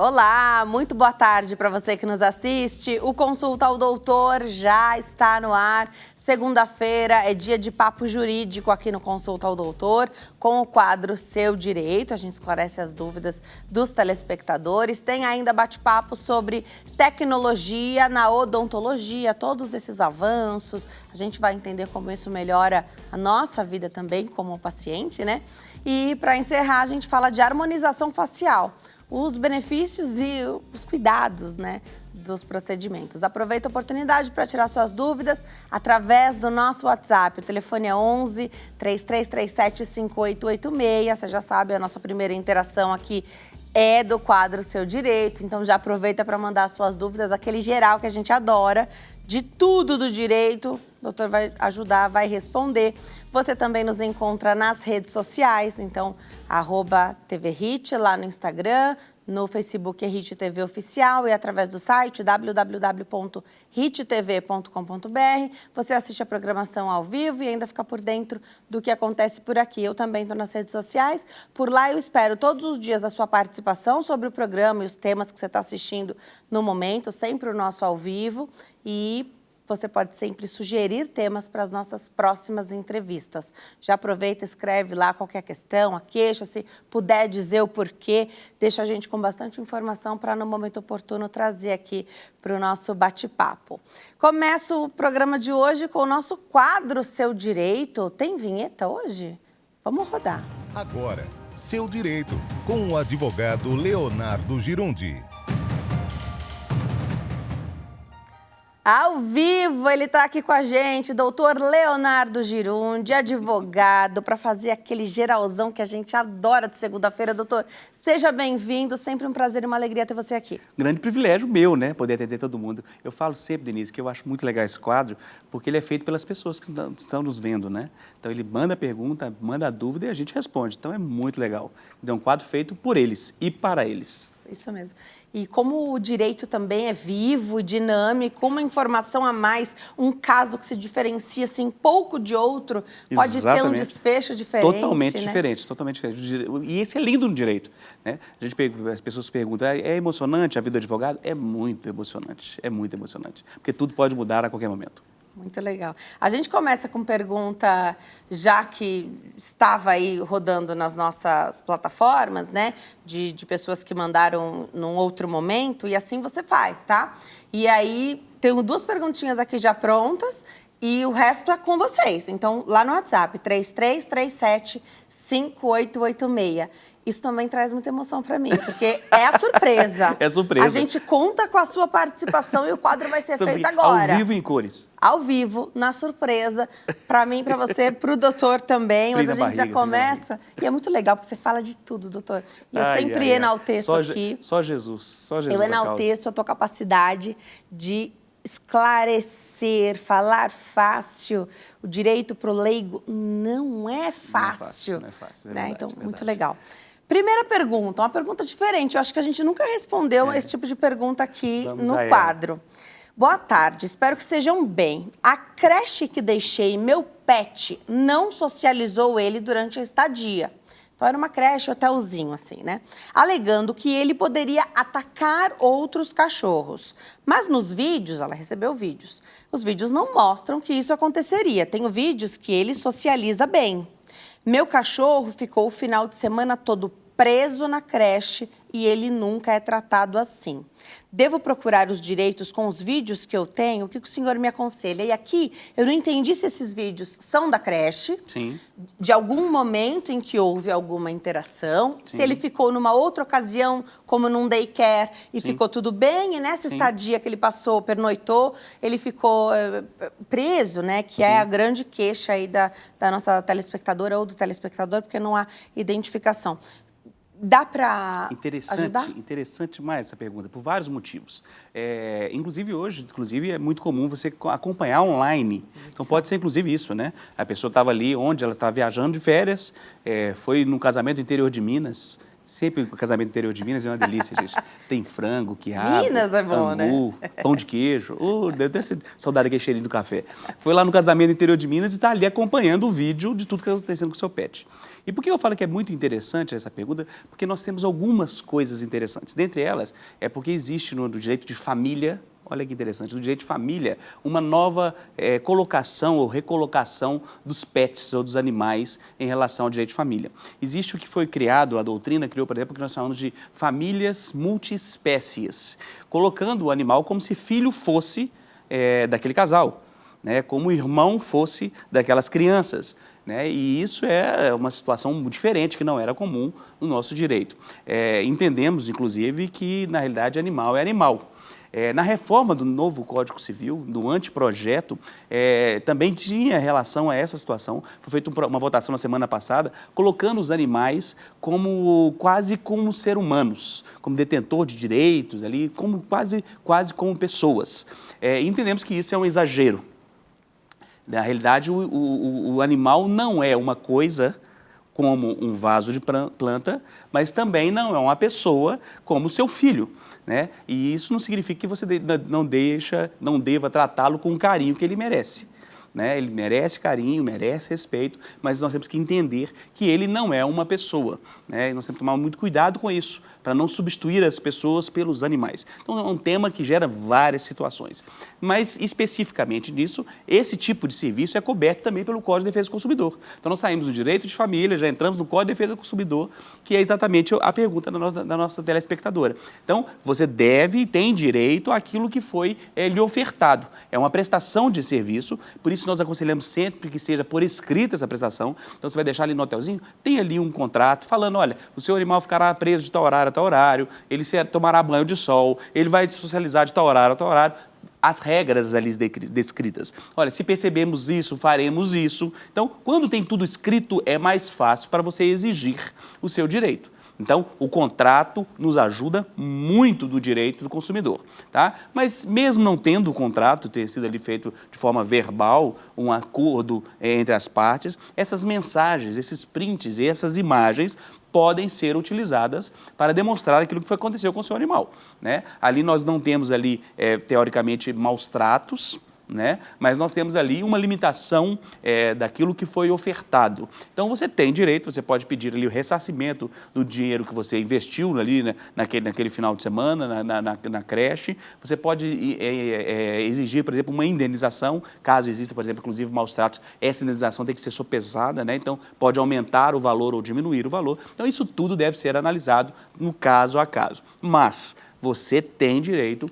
Olá, muito boa tarde para você que nos assiste. O Consulta ao Doutor já está no ar. Segunda-feira é dia de papo jurídico aqui no Consulta ao Doutor, com o quadro Seu Direito. A gente esclarece as dúvidas dos telespectadores. Tem ainda bate-papo sobre tecnologia na odontologia, todos esses avanços. A gente vai entender como isso melhora a nossa vida também como paciente, né? E para encerrar, a gente fala de harmonização facial, os benefícios e os cuidados, né, dos procedimentos. Aproveita a oportunidade para tirar suas dúvidas através do nosso WhatsApp. O telefone é 11 3337 5886. Você já sabe, a nossa primeira interação aqui é do quadro Seu Direito. Então já aproveita para mandar suas dúvidas, aquele geral que a gente adora, de tudo do direito. O doutor vai ajudar, vai responder. Você também nos encontra nas redes sociais, então, @TVHit lá no Instagram, no Facebook é Hit TV Oficial e através do site www.hittv.com.br. Você assiste a programação ao vivo e ainda fica por dentro do que acontece por aqui. Eu também estou nas redes sociais. Por lá eu espero todos os dias a sua participação sobre o programa e os temas que você está assistindo no momento, sempre o nosso ao vivo. E você pode sempre sugerir temas para as nossas próximas entrevistas. Já aproveita, escreve lá qualquer questão, a queixa, se puder dizer o porquê, deixa a gente com bastante informação para, no momento oportuno, trazer aqui para o nosso bate-papo. Começa o programa de hoje com o nosso quadro Seu Direito. Tem vinheta hoje? Vamos rodar. Agora, Seu Direito, com o advogado Leonardo Girundi. Ao vivo, ele está aqui com a gente, doutor Leonardo Girundi, advogado, para fazer aquele geralzão que a gente adora de segunda-feira. Doutor, seja bem-vindo, sempre um prazer e uma alegria ter você aqui. Grande privilégio meu, né, poder atender todo mundo. Eu falo sempre, Denise, que eu acho muito legal esse quadro, porque ele é feito pelas pessoas que estão nos vendo, né? Então ele manda a pergunta, manda a dúvida e a gente responde. Então é muito legal. Então é um quadro feito por eles e para eles. Isso mesmo. E como o direito também é vivo, dinâmico, uma informação a mais, um caso que se diferencia assim, um pouco de outro, pode Exatamente. ter um desfecho diferente. Totalmente né? diferente, totalmente diferente. E esse é lindo no direito, né? As pessoas perguntam, é emocionante a vida do advogado? É muito emocionante, porque tudo pode mudar a qualquer momento. Muito legal. A gente começa com pergunta, já que estava aí rodando nas nossas plataformas, né? De pessoas que mandaram num outro momento, e assim você faz, tá? E aí, tenho duas perguntinhas aqui já prontas, e o resto é com vocês. Então, lá no WhatsApp, 3337 5886. Isso também traz muita emoção para mim, porque é a surpresa. É surpresa. A gente conta com a sua participação e o quadro vai ser feito agora. Ao vivo em cores. Ao vivo, na surpresa, para mim, para você, para o doutor também. Mas a gente já começa. E é muito legal, porque você fala de tudo, doutor. E eu sempre enalteço aqui. Só Jesus. Eu enalteço a tua capacidade de esclarecer, falar fácil. O direito para o leigo não é fácil. Não é fácil, né? Então, muito legal. Primeira pergunta, uma pergunta diferente. Eu acho que a gente nunca respondeu esse tipo de pergunta aqui no quadro. Boa tarde, espero que estejam bem. A creche que deixei meu pet não socializou ele durante a estadia. Então, era uma creche, hotelzinho, assim, né? Alegando que ele poderia atacar outros cachorros. Mas nos vídeos, ela recebeu vídeos. Os vídeos não mostram que isso aconteceria. Tenho vídeos que ele socializa bem. Meu cachorro ficou o final de semana todo preso na creche e ele nunca é tratado assim. Devo procurar os direitos com os vídeos que eu tenho? O que o senhor me aconselha? E aqui, eu não entendi se esses vídeos são da creche, Sim. de algum momento em que houve alguma interação, Sim. se ele ficou numa outra ocasião, como num daycare, e ficou tudo bem, e nessa estadia que ele passou, pernoitou, ele ficou preso, né? Que é a grande queixa aí da nossa telespectadora ou do telespectador, porque não há identificação. Dá para ajudar? Interessante mais essa pergunta, por vários motivos. Inclusive hoje, é muito comum você acompanhar online. Isso. Então pode ser inclusive isso, né? A pessoa estava ali onde ela estava viajando de férias, foi num casamento no interior de Minas. Sempre o casamento no interior de Minas é uma delícia, gente. Tem frango, quiabo, Minas é bom, angu, né? pão de queijo. Deve até ser saudade daquele cheirinho do café. Foi lá no casamento no interior de Minas e está ali acompanhando o vídeo de tudo que está acontecendo com o seu pet. E por que eu falo que é muito interessante essa pergunta? Porque nós temos algumas coisas interessantes. Dentre elas, é porque existe no direito de família, olha que interessante, no direito de família, uma nova colocação ou recolocação dos pets ou dos animais em relação ao direito de família. Existe o que foi criado, a doutrina criou, por exemplo, o que nós chamamos de famílias multiespécies, colocando o animal como se filho fosse daquele casal, né? Como irmão fosse daquelas crianças. Né? E isso é uma situação diferente, que não era comum no nosso direito. Entendemos, inclusive, que, na realidade, animal é animal. Na reforma do novo Código Civil, do anteprojeto, também tinha relação a essa situação. Foi feita uma votação na semana passada, colocando os animais quase como ser humanos, como detentor de direitos, ali, quase como pessoas. Entendemos que isso é um exagero. Na realidade, o animal não é uma coisa como um vaso de planta, mas também não é uma pessoa como seu filho, né? E isso não significa que você não deva tratá-lo com o carinho que ele merece. Né? Ele merece carinho, merece respeito, mas nós temos que entender que ele não é uma pessoa. Né? E nós temos que tomar muito cuidado com isso, para não substituir as pessoas pelos animais. Então, é um tema que gera várias situações. Mas, especificamente nisso, esse tipo de serviço é coberto também pelo Código de Defesa do Consumidor. Então, nós saímos do direito de família, já entramos no Código de Defesa do Consumidor, que é exatamente a pergunta da nossa telespectadora. Então, você deve e tem direito àquilo que foi lhe ofertado. É uma prestação de serviço, por isso nós aconselhamos sempre que seja por escrita essa prestação. Então, você vai deixar ali no hotelzinho, tem ali um contrato falando, olha, o seu animal ficará preso de tal horário a tal horário, ele tomará banho de sol, ele vai socializar de tal horário a tal horário. As regras ali descritas. Olha, se percebemos isso, faremos isso. Então, quando tem tudo escrito, é mais fácil para você exigir o seu direito. Então, o contrato nos ajuda muito do direito do consumidor, tá? Mas mesmo não tendo o contrato, ter sido ali feito de forma verbal, um acordo entre as partes, essas mensagens, esses prints e essas imagens podem ser utilizadas para demonstrar aquilo que aconteceu com o seu animal, né? Ali nós não temos ali, teoricamente, maus tratos, né? Mas nós temos ali uma limitação daquilo que foi ofertado. Então, você tem direito, você pode pedir ali o ressarcimento do dinheiro que você investiu ali, né, naquele final de semana, na creche. Você pode exigir, por exemplo, uma indenização, caso exista, por exemplo, inclusive maus tratos, essa indenização tem que ser sopesada, né? Então, pode aumentar o valor ou diminuir o valor. Então, isso tudo deve ser analisado no caso a caso. Mas você tem direito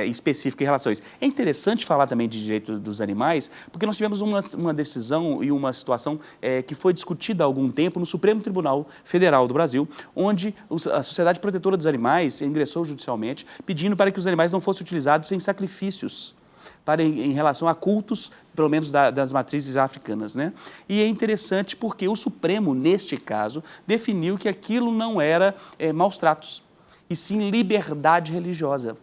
específico em relação a isso. É interessante falar também de direito dos animais, porque nós tivemos uma decisão e uma situação que foi discutida há algum tempo no Supremo Tribunal Federal do Brasil, onde a Sociedade Protetora dos Animais ingressou judicialmente pedindo para que os animais não fossem utilizados em sacrifícios, em relação a cultos, pelo menos das matrizes africanas, né? E é interessante porque o Supremo, neste caso, definiu que aquilo não era maus tratos, e sim liberdade religiosa,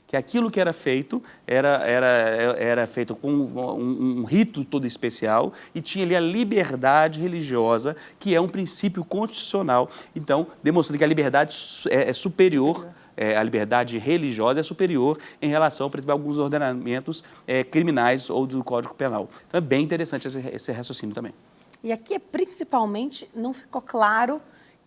que aquilo que era feito era feito com um rito todo especial e tinha ali a liberdade religiosa, que é um princípio constitucional. Então, demonstrando que a liberdade é superior, a liberdade religiosa é superior em relação, por exemplo, a alguns ordenamentos criminais ou do Código Penal. Então, é bem interessante esse raciocínio também. E aqui, principalmente, não ficou claro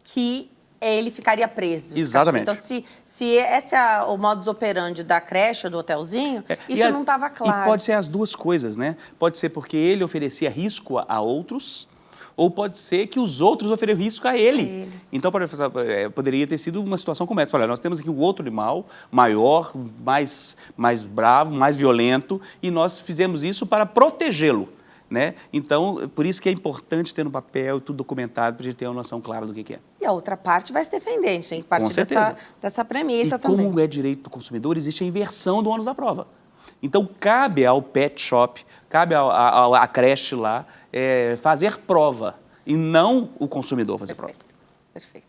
que ele ficaria preso. Exatamente. Então, se esse é o modus operandi da creche ou do hotelzinho, isso não estava claro. E pode ser as duas coisas, né? Pode ser porque ele oferecia risco a outros, ou pode ser que os outros ofereceram risco a ele. Então, poderia ter sido uma situação como essa. Olha, nós temos aqui um outro animal maior, mais bravo, mais violento, e nós fizemos isso para protegê-lo. Né? Então, por isso que é importante ter no papel tudo documentado para a gente ter uma noção clara do que é. E a outra parte vai se defender, a gente tem que partir dessa premissa também. também. Como é direito do consumidor, existe a inversão do ônus da prova. Então, cabe ao pet shop, cabe à creche lá fazer prova e não o consumidor fazer prova. Perfeito.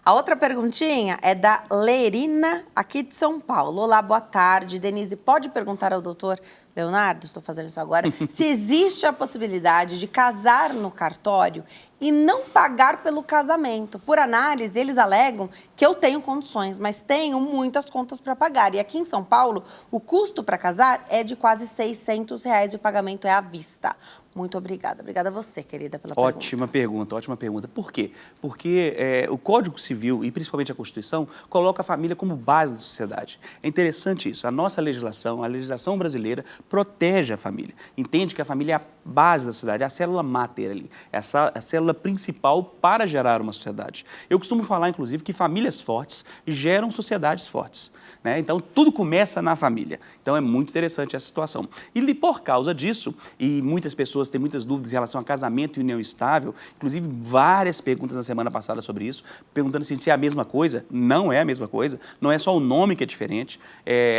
A outra perguntinha é da Lerina, aqui de São Paulo. Olá, boa tarde. Denise, pode perguntar ao doutor Leonardo, estou fazendo isso agora, se existe a possibilidade de casar no cartório e não pagar pelo casamento. Por análise, eles alegam que eu tenho condições, mas tenho muitas contas para pagar. E aqui em São Paulo, o custo para casar é de quase R$ 600 e o pagamento é à vista. Muito obrigada. Obrigada a você, querida, pela pergunta. Ótima pergunta, ótima pergunta. Por quê? Porque o Código Civil e principalmente a Constituição coloca a família como base da sociedade. É interessante isso. A nossa legislação, a legislação brasileira, protege a família. Entende que a família é a base da sociedade, é a célula máter ali, é a célula principal para gerar uma sociedade. Eu costumo falar, inclusive, que famílias fortes geram sociedades fortes, né? Então, tudo começa na família. Então, é muito interessante essa situação. E por causa disso, e muitas pessoas têm muitas dúvidas em relação a casamento e união estável, inclusive várias perguntas na semana passada sobre isso, perguntando assim, se é a mesma coisa. Não é a mesma coisa, não é só o nome que é diferente.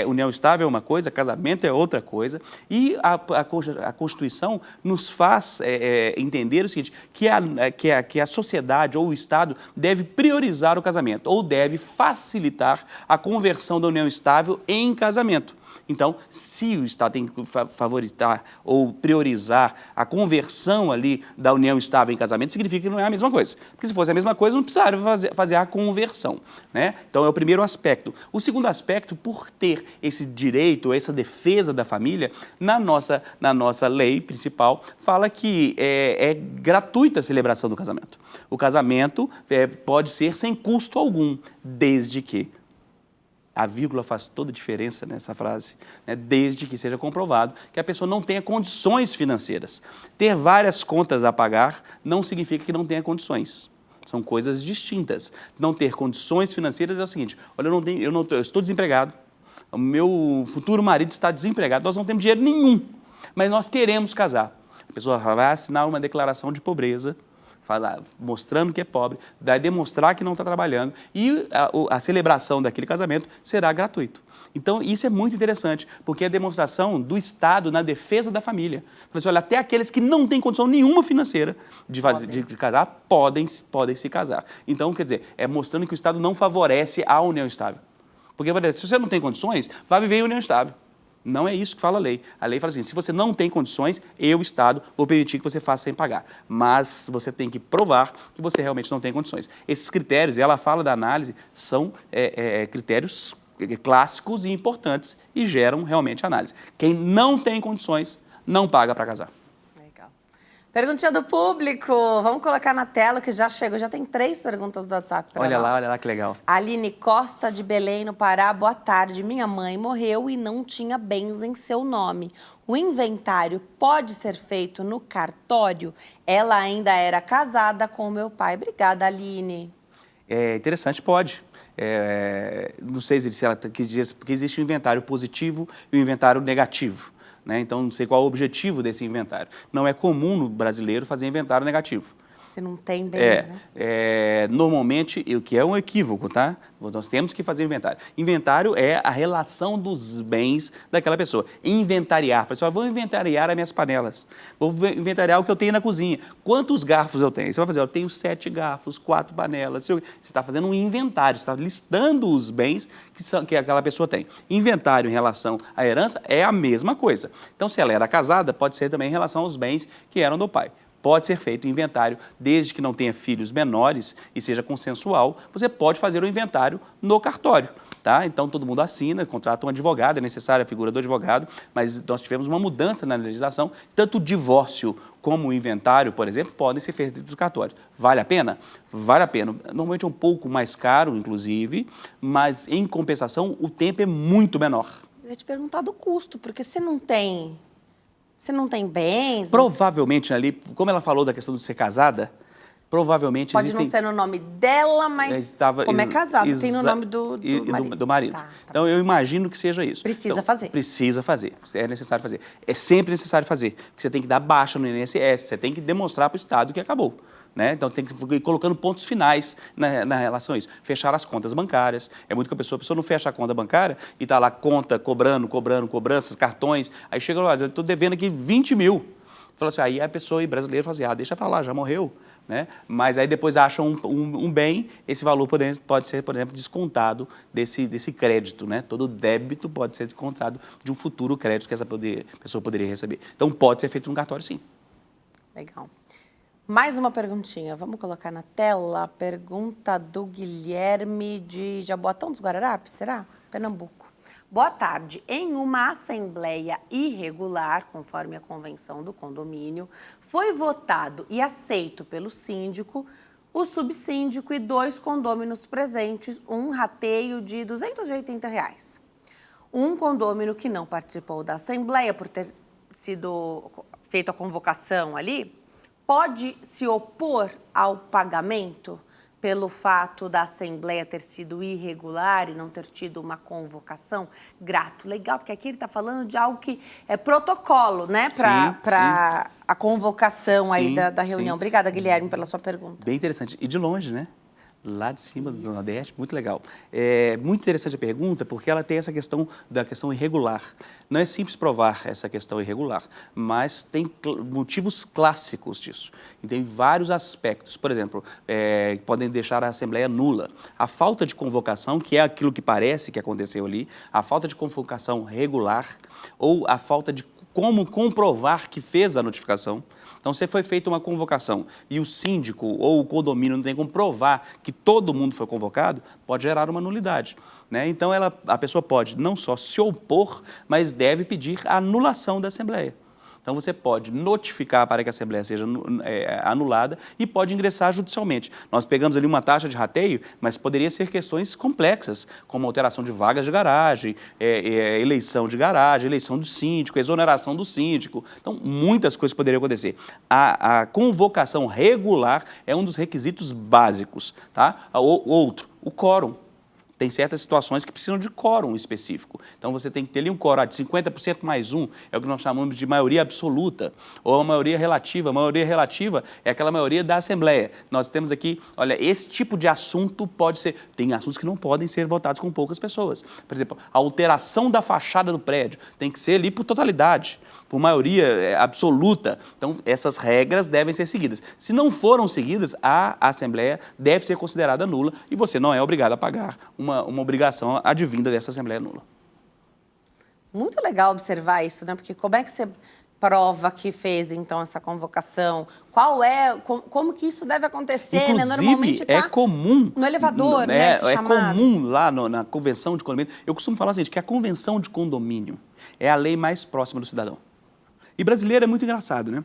União estável é uma coisa, casamento é outra coisa. E a Constituição nos faz entender o seguinte, que a sociedade ou o Estado deve priorizar o casamento, ou deve facilitar a conversão da união estável em casamento. Então, se o Estado tem que favoritar ou priorizar a conversão ali da união estável em casamento, significa que não é a mesma coisa. Porque se fosse a mesma coisa, não precisaria fazer a conversão, né? Então, é o primeiro aspecto. O segundo aspecto, por ter esse direito, essa defesa da família, na nossa lei principal, fala que é gratuita a celebração do casamento. O casamento pode ser sem custo algum, desde que a vírgula faz toda a diferença nessa frase, né? Desde que seja comprovado que a pessoa não tenha condições financeiras. Ter várias contas a pagar não significa que não tenha condições. São coisas distintas. Não ter condições financeiras é o seguinte, olha, eu estou desempregado, o meu futuro marido está desempregado, nós não temos dinheiro nenhum, mas nós queremos casar. A pessoa vai assinar uma declaração de pobreza, mostrando que é pobre, vai demonstrar que não está trabalhando e a celebração daquele casamento será gratuito. Então, isso é muito interessante, porque é a demonstração do Estado na defesa da família. Assim, olha, até aqueles que não têm condição nenhuma financeira de casar, podem se casar. Então, quer dizer, é mostrando que o Estado não favorece a união estável. Porque, se você não tem condições, vai viver em união estável. Não é isso que fala a lei. A lei fala assim, se você não tem condições, eu, Estado, vou permitir que você faça sem pagar. Mas você tem que provar que você realmente não tem condições. Esses critérios, ela fala da análise, são critérios clássicos e importantes e geram realmente análise. Quem não tem condições, não paga para casar. Legal. Perguntinha do público. Vamos colocar na tela que já chegou. Já tem 3 perguntas do WhatsApp para nós. Olha lá que legal. Aline Costa, de Belém, no Pará. Boa tarde. Minha mãe morreu e não tinha bens em seu nome. O inventário pode ser feito no cartório? Ela ainda era casada com meu pai. Obrigada, Aline. É interessante, pode. Não sei se ela quis dizer, porque existe o inventário positivo e o inventário negativo, né? Então, não sei qual é o objetivo desse inventário. Não é comum no brasileiro fazer inventário negativo. Você não tem bens, né? Normalmente, o que é um equívoco, tá? Nós temos que fazer inventário. Inventário é a relação dos bens daquela pessoa. Inventariar. Fala assim, vou inventariar as minhas panelas. Vou inventariar o que eu tenho na cozinha. Quantos garfos eu tenho? Você vai fazer, eu tenho 7 garfos, 4 panelas. Você está fazendo um inventário, você está listando os bens que aquela pessoa tem. Inventário em relação à herança é a mesma coisa. Então, se ela era casada, pode ser também em relação aos bens que eram do pai. Pode ser feito o inventário, desde que não tenha filhos menores e seja consensual, você pode fazer o inventário no cartório, tá? Então, todo mundo assina, contrata um advogado, é necessária a figura do advogado, mas nós tivemos uma mudança na legislação, tanto o divórcio como o inventário, por exemplo, podem ser feitos nos cartórios. Vale a pena? Vale a pena. Normalmente é um pouco mais caro, inclusive, mas, em compensação, o tempo é muito menor. Eu ia te perguntar do custo, porque se não tem bens... Provavelmente ali, como ela falou da questão de ser casada, provavelmente pode não ser no nome dela, mas como é casado, tem no nome do marido. Tá. Então, eu imagino que seja isso. Precisa fazer. Precisa fazer. É necessário fazer. É sempre necessário fazer. Porque você tem que dar baixa no INSS, você tem que demonstrar para o Estado que acabou. Né? Então, tem que ir colocando pontos finais na relação a isso. Fechar as contas bancárias. É muito que a pessoa não fecha a conta bancária e está lá conta, cobranças, cartões. Aí chega lá, eu estou devendo aqui 20 mil. Fala assim, aí a pessoa brasileira fala assim, deixa para lá, já morreu. Né? Mas aí depois acha um bem, esse valor pode ser, por exemplo, descontado desse crédito. Né? Todo débito pode ser descontado de um futuro crédito que essa pessoa poderia receber. Então, pode ser feito no cartório, sim. Legal. Mais uma perguntinha, vamos colocar na tela. Pergunta do Guilherme de Jaboatão dos Guararapes, será? Pernambuco. Boa tarde. Em uma assembleia irregular, conforme a convenção do condomínio, foi votado e aceito pelo síndico, o subsíndico e 2 condôminos presentes, um rateio de R$ 280. Um condômino que não participou da assembleia por ter sido feita a convocação ali, pode se opor ao pagamento pelo fato da assembleia ter sido irregular e não ter tido uma convocação? Grato, legal, porque aqui ele está falando de algo que é protocolo, né, para a convocação aí da reunião. Sim. Obrigada, Guilherme, pela sua pergunta. Bem interessante. E de longe, né? Lá de cima do Nordeste, muito legal. É muito interessante a pergunta, porque ela tem essa questão da questão irregular. Não é simples provar essa questão irregular, mas tem motivos clássicos disso. E tem vários aspectos. Por exemplo, podem deixar a Assembleia nula. A falta de convocação, que é aquilo que parece que aconteceu ali, a falta de convocação regular ou a falta de como comprovar que fez a notificação. Então, se foi feita uma convocação e o síndico ou o condomínio não tem como provar que todo mundo foi convocado, pode gerar uma nulidade, né? Então, a pessoa pode não só se opor, mas deve pedir a anulação da Assembleia. Então, você pode notificar para que a Assembleia seja anulada e pode ingressar judicialmente. Nós pegamos ali uma taxa de rateio, mas poderia ser questões complexas, como alteração de vagas de garagem, eleição de garagem, eleição do síndico, exoneração do síndico. Então, muitas coisas poderiam acontecer. A convocação regular é um dos requisitos básicos, tá? Outro, o quórum. Tem certas situações que precisam de quórum específico. Então, você tem que ter ali um quórum de 50% mais um, é o que nós chamamos de maioria absoluta, ou a maioria relativa. A maioria relativa é aquela maioria da Assembleia. Nós temos aqui, olha, esse tipo de assunto pode ser... Tem assuntos que não podem ser votados com poucas pessoas. Por exemplo, a alteração da fachada do prédio tem que ser ali por totalidade, por maioria absoluta. Então, essas regras devem ser seguidas. Se não foram seguidas, a Assembleia deve ser considerada nula e você não é obrigado a pagar uma obrigação advinda dessa Assembleia nula. Muito legal observar isso, né? Porque como é que você prova que fez, então, essa convocação? Como que isso deve acontecer, inclusive, né? Normalmente é comum... no elevador, né? É comum lá na convenção de condomínio. Eu costumo falar assim, que a convenção de condomínio é a lei mais próxima do cidadão. E brasileiro é muito engraçado, né?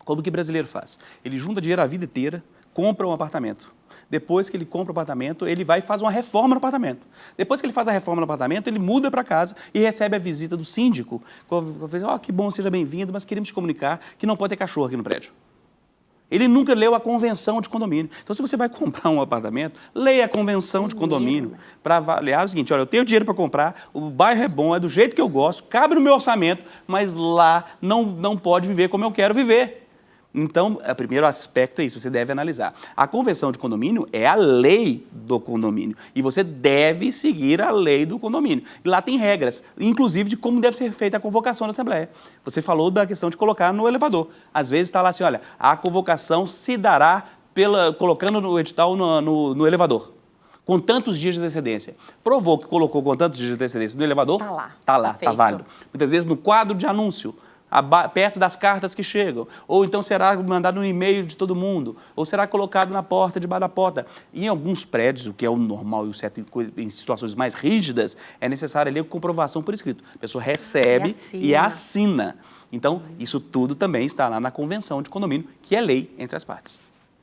Como que brasileiro faz? Ele junta dinheiro a vida inteira, compra um apartamento. Depois que ele compra o apartamento, ele vai e faz uma reforma no apartamento. Depois que ele faz a reforma no apartamento, ele muda para casa e recebe a visita do síndico. Que bom, seja bem-vindo, mas queremos te comunicar que não pode ter cachorro aqui no prédio. Ele nunca leu a convenção de condomínio. Então, se você vai comprar um apartamento, leia a convenção de condomínio para avaliar o seguinte, olha, eu tenho dinheiro para comprar, o bairro é bom, é do jeito que eu gosto, cabe no meu orçamento, mas lá não pode viver como eu quero viver. Então, o primeiro aspecto é isso, você deve analisar. A convenção de condomínio é a lei do condomínio e você deve seguir a lei do condomínio. E lá tem regras, inclusive de como deve ser feita a convocação da Assembleia. Você falou da questão de colocar no elevador. Às vezes está lá assim, olha, a convocação se dará colocando no edital no elevador. Com tantos dias de antecedência. Provou que colocou com tantos dias de antecedência no elevador? Está lá. Está lá, está válido. Muitas vezes no quadro de anúncio. Perto das cartas que chegam, ou então será mandado no e-mail de todo mundo, ou será colocado na porta, debaixo da porta. Em alguns prédios, o que é o normal e o certo em situações mais rígidas, é necessário ali a comprovação por escrito. A pessoa recebe e assina. Então, isso tudo também está lá na convenção de condomínio, que é lei entre as partes.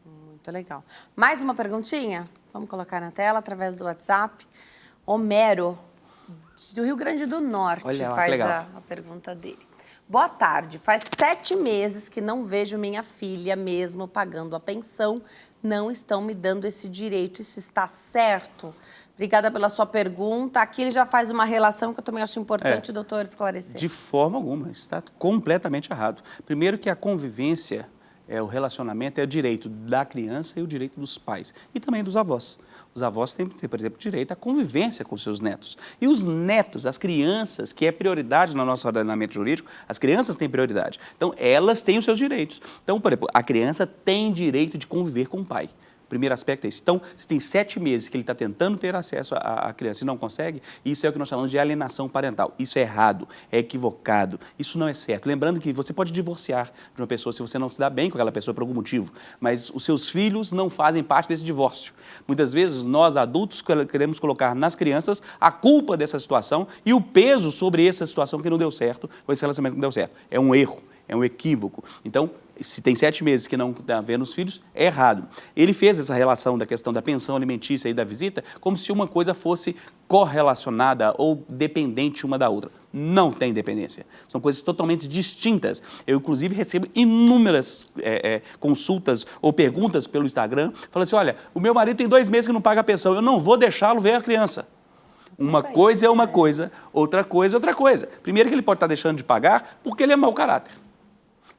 Muito legal. Mais uma perguntinha? Vamos colocar na tela através do WhatsApp. Homero, do Rio Grande do Norte, faz a pergunta dele. Boa tarde, faz 7 meses que não vejo minha filha mesmo pagando a pensão, não estão me dando esse direito, isso está certo? Obrigada pela sua pergunta. Aqui ele já faz uma relação que eu também acho importante, doutor, esclarecer. De forma alguma, está completamente errado. Primeiro que a convivência, o relacionamento é o direito da criança e o direito dos pais e também dos avós. Os avós têm, por exemplo, direito à convivência com seus netos. E os netos, as crianças, que é prioridade no nosso ordenamento jurídico, as crianças têm prioridade. Então, elas têm os seus direitos. Então, por exemplo, a criança tem direito de conviver com o pai. Primeiro aspecto é esse. Então, se tem 7 meses que ele está tentando ter acesso à criança e não consegue, isso é o que nós chamamos de alienação parental. Isso é errado, é equivocado, isso não é certo. Lembrando que você pode divorciar de uma pessoa se você não se dá bem com aquela pessoa por algum motivo, mas os seus filhos não fazem parte desse divórcio. Muitas vezes, nós adultos queremos colocar nas crianças a culpa dessa situação e o peso sobre essa situação que não deu certo, ou esse relacionamento que não deu certo. É um erro, é um equívoco. Então, se tem 7 meses que não está vendo os filhos, é errado. Ele fez essa relação da questão da pensão alimentícia e da visita como se uma coisa fosse correlacionada ou dependente uma da outra. Não tem dependência. São coisas totalmente distintas. Eu, inclusive, recebo inúmeras consultas ou perguntas pelo Instagram, falando assim, olha, o meu marido tem 2 meses que não paga a pensão, eu não vou deixá-lo ver a criança. Uma coisa é uma coisa, outra coisa é outra coisa. Primeiro que ele pode estar deixando de pagar porque ele é mau caráter.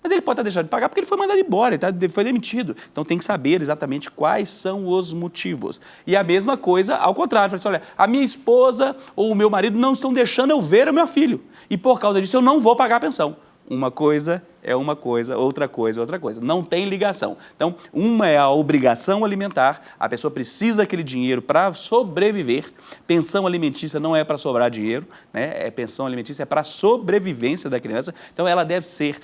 Mas ele pode estar deixando de pagar porque ele foi mandado embora, ele foi demitido. Então tem que saber exatamente quais são os motivos. E a mesma coisa ao contrário. Fala assim, olha, a minha esposa ou o meu marido não estão deixando eu ver o meu filho. E por causa disso eu não vou pagar a pensão. Uma coisa é uma coisa, outra coisa é outra coisa. Não tem ligação. Então, uma é a obrigação alimentar, a pessoa precisa daquele dinheiro para sobreviver. Pensão alimentícia não é para sobrar dinheiro, né? Pensão alimentícia é para a sobrevivência da criança. Então, ela deve ser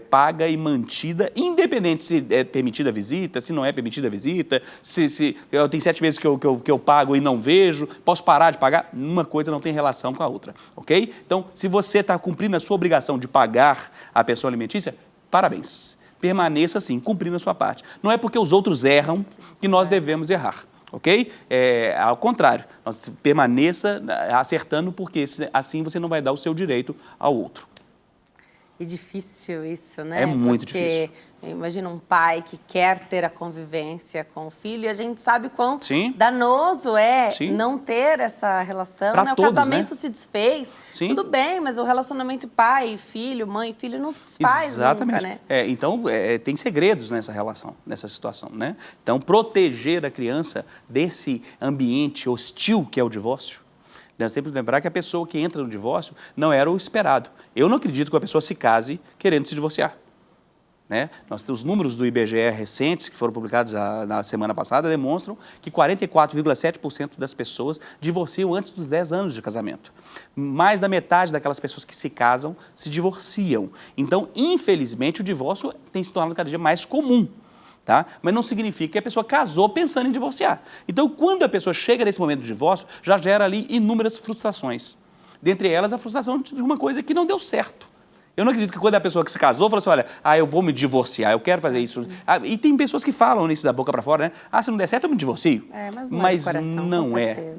paga e mantida, independente se é permitida a visita, se não é permitida a visita, se eu tenho 7 meses que eu pago e não vejo, posso parar de pagar? Uma coisa não tem relação com a outra, ok? Então, se você está cumprindo a sua obrigação de pagar a pensão alimentícia, parabéns. Permaneça assim, cumprindo a sua parte. Não é porque os outros erram que nós devemos errar, ok? Ao contrário, permaneça acertando, porque assim você não vai dar o seu direito ao outro. E difícil isso, né? É muito difícil. Imagina um pai que quer ter a convivência com o filho e a gente sabe quão Sim. danoso é Sim. não ter essa relação. Pra Né? todos, o casamento né? se desfez, Sim. tudo bem, mas o relacionamento pai e filho, mãe e filho não se desfaz Exatamente. nunca, né? Então, tem segredos nessa relação, nessa situação, né? Então, proteger a criança desse ambiente hostil que é o divórcio. Deve sempre lembrar que a pessoa que entra no divórcio não era o esperado. Eu não acredito que a pessoa se case querendo se divorciar. Né? Os números do IBGE recentes, que foram publicados na semana passada, demonstram que 44,7% das pessoas divorciam antes dos 10 anos de casamento. Mais da metade daquelas pessoas que se casam se divorciam. Então, infelizmente, o divórcio tem se tornado cada dia mais comum. Tá? Mas não significa que a pessoa casou pensando em divorciar. Então, quando a pessoa chega nesse momento do divórcio, já gera ali inúmeras frustrações. Dentre elas, a frustração de uma coisa que não deu certo. Eu não acredito que quando a pessoa que se casou falou assim, olha, eu vou me divorciar, eu quero fazer isso. E tem pessoas que falam isso da boca para fora, né? Se não der certo, eu me divorcio. Mas não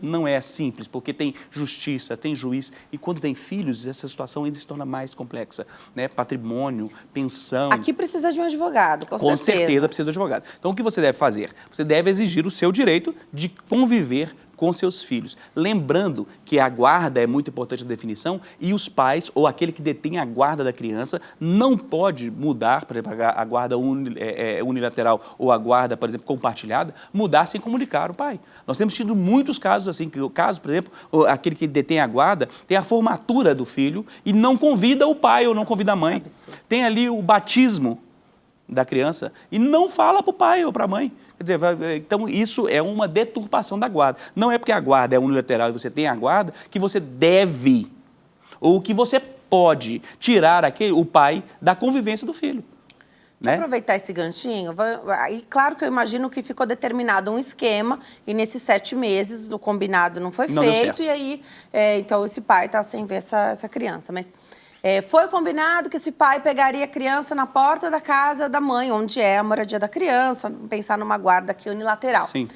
não é simples, porque tem justiça, tem juiz. E quando tem filhos, essa situação ainda se torna mais complexa. Né? Patrimônio, pensão. Aqui precisa de um advogado, Com certeza precisa de um advogado. Então, o que você deve fazer? Você deve exigir o seu direito de conviver com seus filhos. Lembrando que a guarda é muito importante na definição e os pais ou aquele que detém a guarda da criança não pode mudar, por exemplo, a guarda unilateral ou a guarda, por exemplo, compartilhada, mudar sem comunicar o pai. Nós temos tido muitos casos assim, que o caso, por exemplo, aquele que detém a guarda tem a formatura do filho e não convida o pai ou não convida a mãe. Tem ali o batismo da criança e não fala para o pai ou para a mãe. Quer dizer, então isso é uma deturpação da guarda. Não é porque a guarda é unilateral e você tem a guarda que você deve ou que você pode tirar o pai da convivência do filho. Deixa eu aproveitar esse ganchinho. E claro que eu imagino que ficou determinado um esquema e nesses 7 meses o combinado não foi feito e aí, então esse pai está sem ver essa criança. Mas foi combinado que esse pai pegaria a criança na porta da casa da mãe, onde é a moradia da criança, pensar numa guarda aqui unilateral. Sim.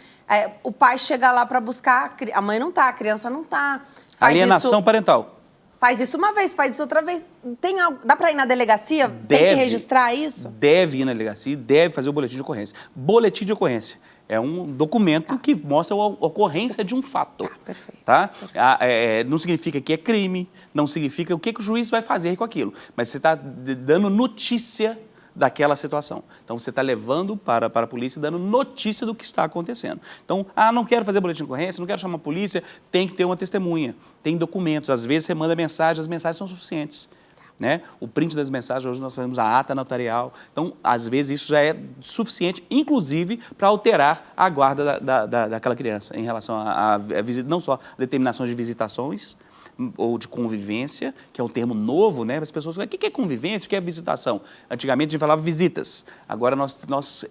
O pai chega lá para buscar, a mãe não está, a criança não está. Alienação parental. Faz isso uma vez, faz isso outra vez. Dá para ir na delegacia? Tem que registrar isso? Deve ir na delegacia, deve fazer o boletim de ocorrência. Boletim de ocorrência é um documento que mostra a ocorrência de um fato. Perfeito. Tá? Não significa que é crime, não significa o que o juiz vai fazer com aquilo, mas você está dando notícia daquela situação. Então, você está levando para a polícia e dando notícia do que está acontecendo. Então, não quero fazer boletim de ocorrência, não quero chamar a polícia, tem que ter uma testemunha, tem documentos. Às vezes, você manda mensagem, as mensagens são suficientes. né? O print das mensagens, hoje nós fazemos a ata notarial. Então, às vezes, isso já é suficiente, inclusive, para alterar a guarda daquela criança em relação a visita, não só determinações de visitações ou de convivência, que é um termo novo, né? As pessoas falam, o que é convivência, o que é visitação? Antigamente a gente falava visitas, agora nós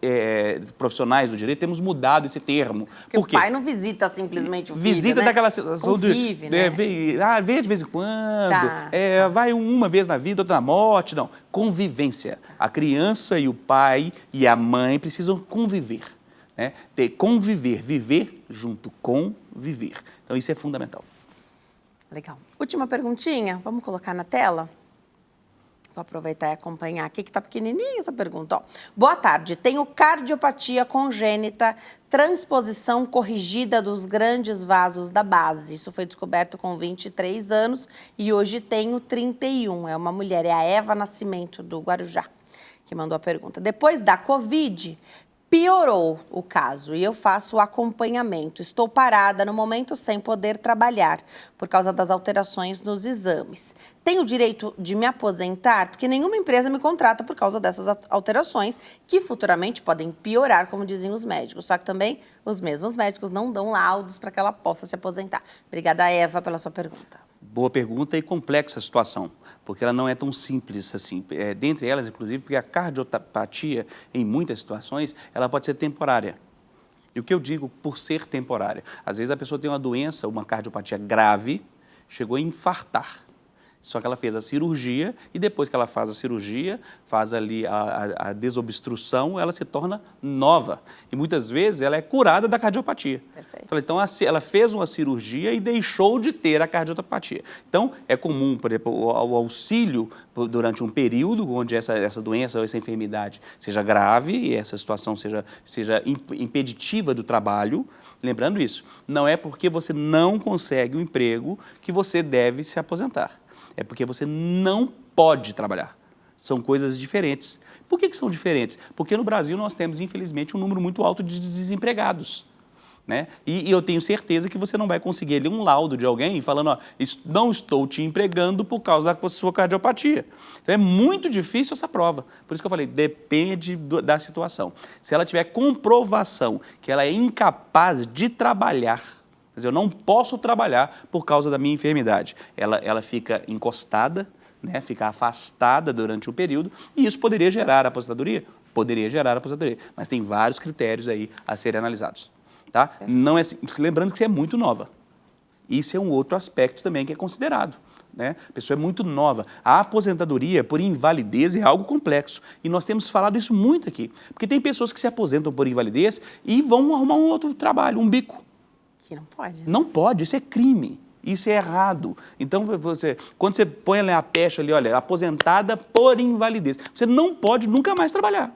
profissionais do direito, temos mudado esse termo. Porque o pai não visita simplesmente o filho, visita né? daquela situação Convive, né? Vê de vez em quando, Tá. vai uma vez na vida, outra na morte, não. Convivência. A criança e o pai e a mãe precisam conviver, né? Conviver, viver junto com viver. Então isso é fundamental. Legal. Última perguntinha, vamos colocar na tela? Vou aproveitar e acompanhar aqui, que está pequenininha essa pergunta. Ó. Boa tarde, tenho cardiopatia congênita, transposição corrigida dos grandes vasos da base. Isso foi descoberto com 23 anos e hoje tenho 31. É uma mulher, é a Eva Nascimento, do Guarujá, que mandou a pergunta. Depois da Covid, piorou o caso e eu faço o acompanhamento. Estou parada no momento sem poder trabalhar por causa das alterações nos exames. Tenho o direito de me aposentar porque nenhuma empresa me contrata por causa dessas alterações que futuramente podem piorar, como dizem os médicos. Só que também os mesmos médicos não dão laudos para que ela possa se aposentar. Obrigada, Eva, pela sua pergunta. Boa pergunta e complexa a situação, porque ela não é tão simples assim. Dentre elas, inclusive, porque a cardiopatia, em muitas situações, ela pode ser temporária. E o que eu digo por ser temporária? Às vezes a pessoa tem uma doença, uma cardiopatia grave, chegou a infartar. Só que ela fez a cirurgia e depois que ela faz a cirurgia, faz ali a desobstrução, ela se torna nova. E muitas vezes ela é curada da cardiopatia. Perfeito. Então ela fez uma cirurgia e deixou de ter a cardiopatia. Então é comum, por exemplo, o auxílio durante um período onde essa doença ou essa enfermidade seja grave e essa situação seja impeditiva do trabalho. Lembrando isso, não é porque você não consegue um emprego que você deve se aposentar. É porque você não pode trabalhar. São coisas diferentes. Por que são diferentes? Porque no Brasil nós temos, infelizmente, um número muito alto de desempregados, né? E eu tenho certeza que você não vai conseguir ali um laudo de alguém falando, ó, não estou te empregando por causa da sua cardiopatia. Então é muito difícil essa prova. Por isso que eu falei, depende da situação. Se ela tiver comprovação que ela é incapaz de trabalhar, quer dizer, eu não posso trabalhar por causa da minha enfermidade. Ela fica encostada, né, fica afastada durante o período e isso poderia gerar aposentadoria? Poderia gerar aposentadoria, mas tem vários critérios aí a serem analisados. Tá? Não é, lembrando que você é muito nova. Isso é um outro aspecto também que é considerado. Né? A pessoa é muito nova. A aposentadoria por invalidez é algo complexo. E nós temos falado isso muito aqui. Porque tem pessoas que se aposentam por invalidez e vão arrumar um outro trabalho, um bico. Que não pode. Né? Não pode, isso é crime, isso é errado. Então, quando você põe a pecha ali, olha, aposentada por invalidez, você não pode nunca mais trabalhar,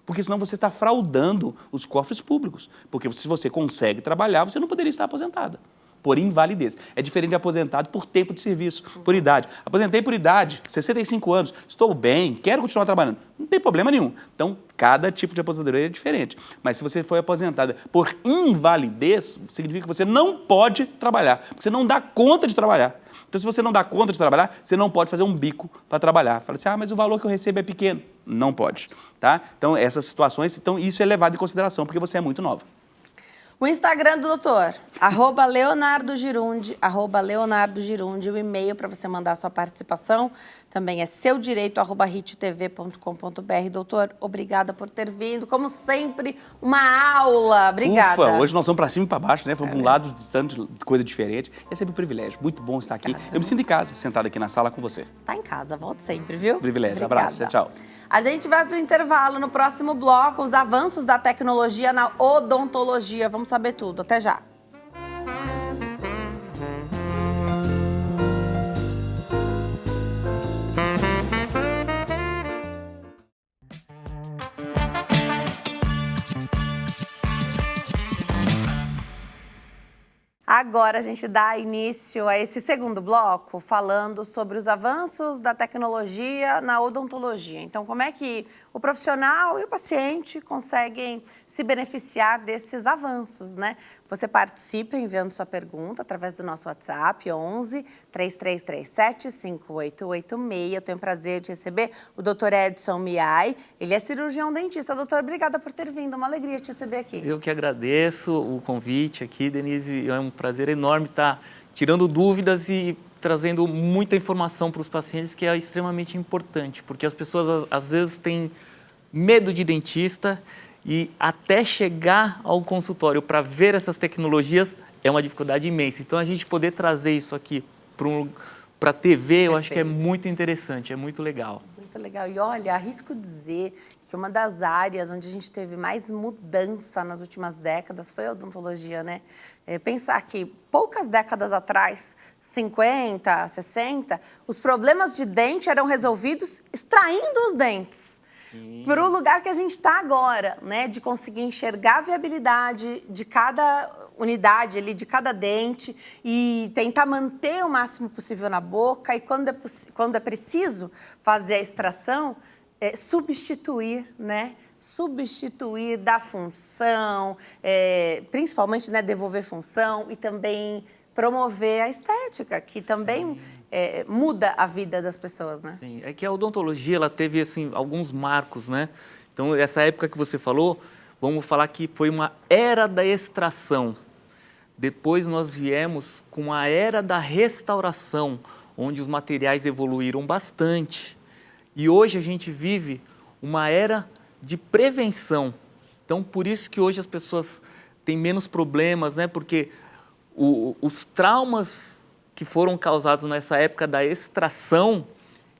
porque senão você está fraudando os cofres públicos. Porque se você consegue trabalhar, você não poderia estar aposentada por invalidez. É diferente de aposentado por tempo de serviço, por idade. Aposentei por idade, 65 anos, estou bem, quero continuar trabalhando. Não tem problema nenhum. Então, cada tipo de aposentadoria é diferente. Mas se você foi aposentada por invalidez, significa que você não pode trabalhar, porque você não dá conta de trabalhar. Então, se você não dá conta de trabalhar, você não pode fazer um bico para trabalhar. Fala assim, mas o valor que eu recebo é pequeno. Não pode. Tá? Então, essas situações, isso é levado em consideração, porque você é muito nova. O Instagram do doutor, @LeonardoGirundi, @LeonardoGirundi, o e-mail para você mandar a sua participação também é seudireito@ritotv.com.br. Doutor, obrigada por ter vindo, como sempre, uma aula. Obrigada. Ufa, hoje nós vamos para cima e para baixo, né? Vamos para um lado de tanto de coisa diferente. É sempre um privilégio, muito bom estar aqui. Eu me sinto em casa, sentado aqui na sala com você. Tá em casa, volte sempre, viu? Privilégio, Obrigada. abraço, tchau. A gente vai para o intervalo. No próximo bloco, os avanços da tecnologia na odontologia. Vamos saber tudo. Até já. Agora a gente dá início a esse segundo bloco falando sobre os avanços da tecnologia na odontologia. Então, como é que o profissional e o paciente conseguem se beneficiar desses avanços, né? Você participa enviando sua pergunta através do nosso WhatsApp, 11 3337 5886. Eu tenho o prazer de receber o Dr. Edson Miai. Ele é cirurgião dentista. Doutor, obrigada por ter vindo. Uma alegria te receber aqui. Eu que agradeço o convite aqui, Denise. É um prazer enorme estar tirando dúvidas e trazendo muita informação para os pacientes, que é extremamente importante, porque as pessoas às vezes têm medo de dentista e até chegar ao consultório para ver essas tecnologias é uma dificuldade imensa. Então, a gente poder trazer isso aqui para a TV, eu acho que é muito interessante, é muito legal. Muito legal. E olha, arrisco dizer que uma das áreas onde a gente teve mais mudança nas últimas décadas foi a odontologia, né? Pensar que poucas décadas atrás, 50, 60, os problemas de dente eram resolvidos extraindo os dentes. Para o lugar que a gente está agora, né? De conseguir enxergar a viabilidade de cada unidade ali, de cada dente e tentar manter o máximo possível na boca e quando é preciso fazer a extração, substituir, né? Substituir da função, principalmente, né, devolver função e também promover a estética, que também muda a vida das pessoas, né? Sim, é que a odontologia, ela teve, assim, alguns marcos, né? Então, essa época que você falou, vamos falar que foi uma era da extração. Depois nós viemos com a era da restauração, onde os materiais evoluíram bastante. E hoje a gente vive uma era de prevenção. Então, por isso que hoje as pessoas têm menos problemas, né? Porque os traumas que foram causados nessa época da extração,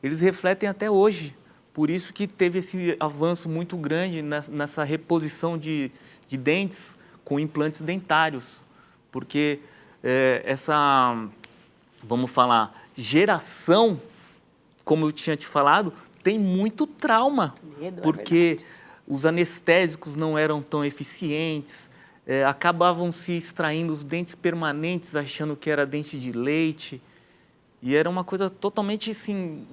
eles refletem até hoje. Por isso que teve esse avanço muito grande nessa reposição de dentes com implantes dentários. Porque vamos falar, geração, como eu tinha te falado, tem muito trauma. Medo, porque os anestésicos não eram tão eficientes, acabavam se extraindo os dentes permanentes, achando que era dente de leite. E era uma coisa totalmente, assim,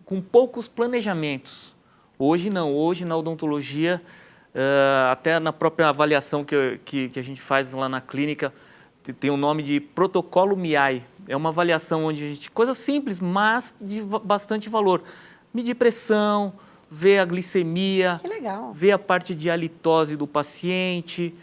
com poucos planejamentos. Hoje não, hoje na odontologia, até na própria avaliação que a gente faz lá na clínica, tem o nome de protocolo MIAI. É uma avaliação onde a gente, coisa simples, mas de bastante valor. Medir pressão, ver a glicemia, que legal. Ver a parte de halitose do paciente,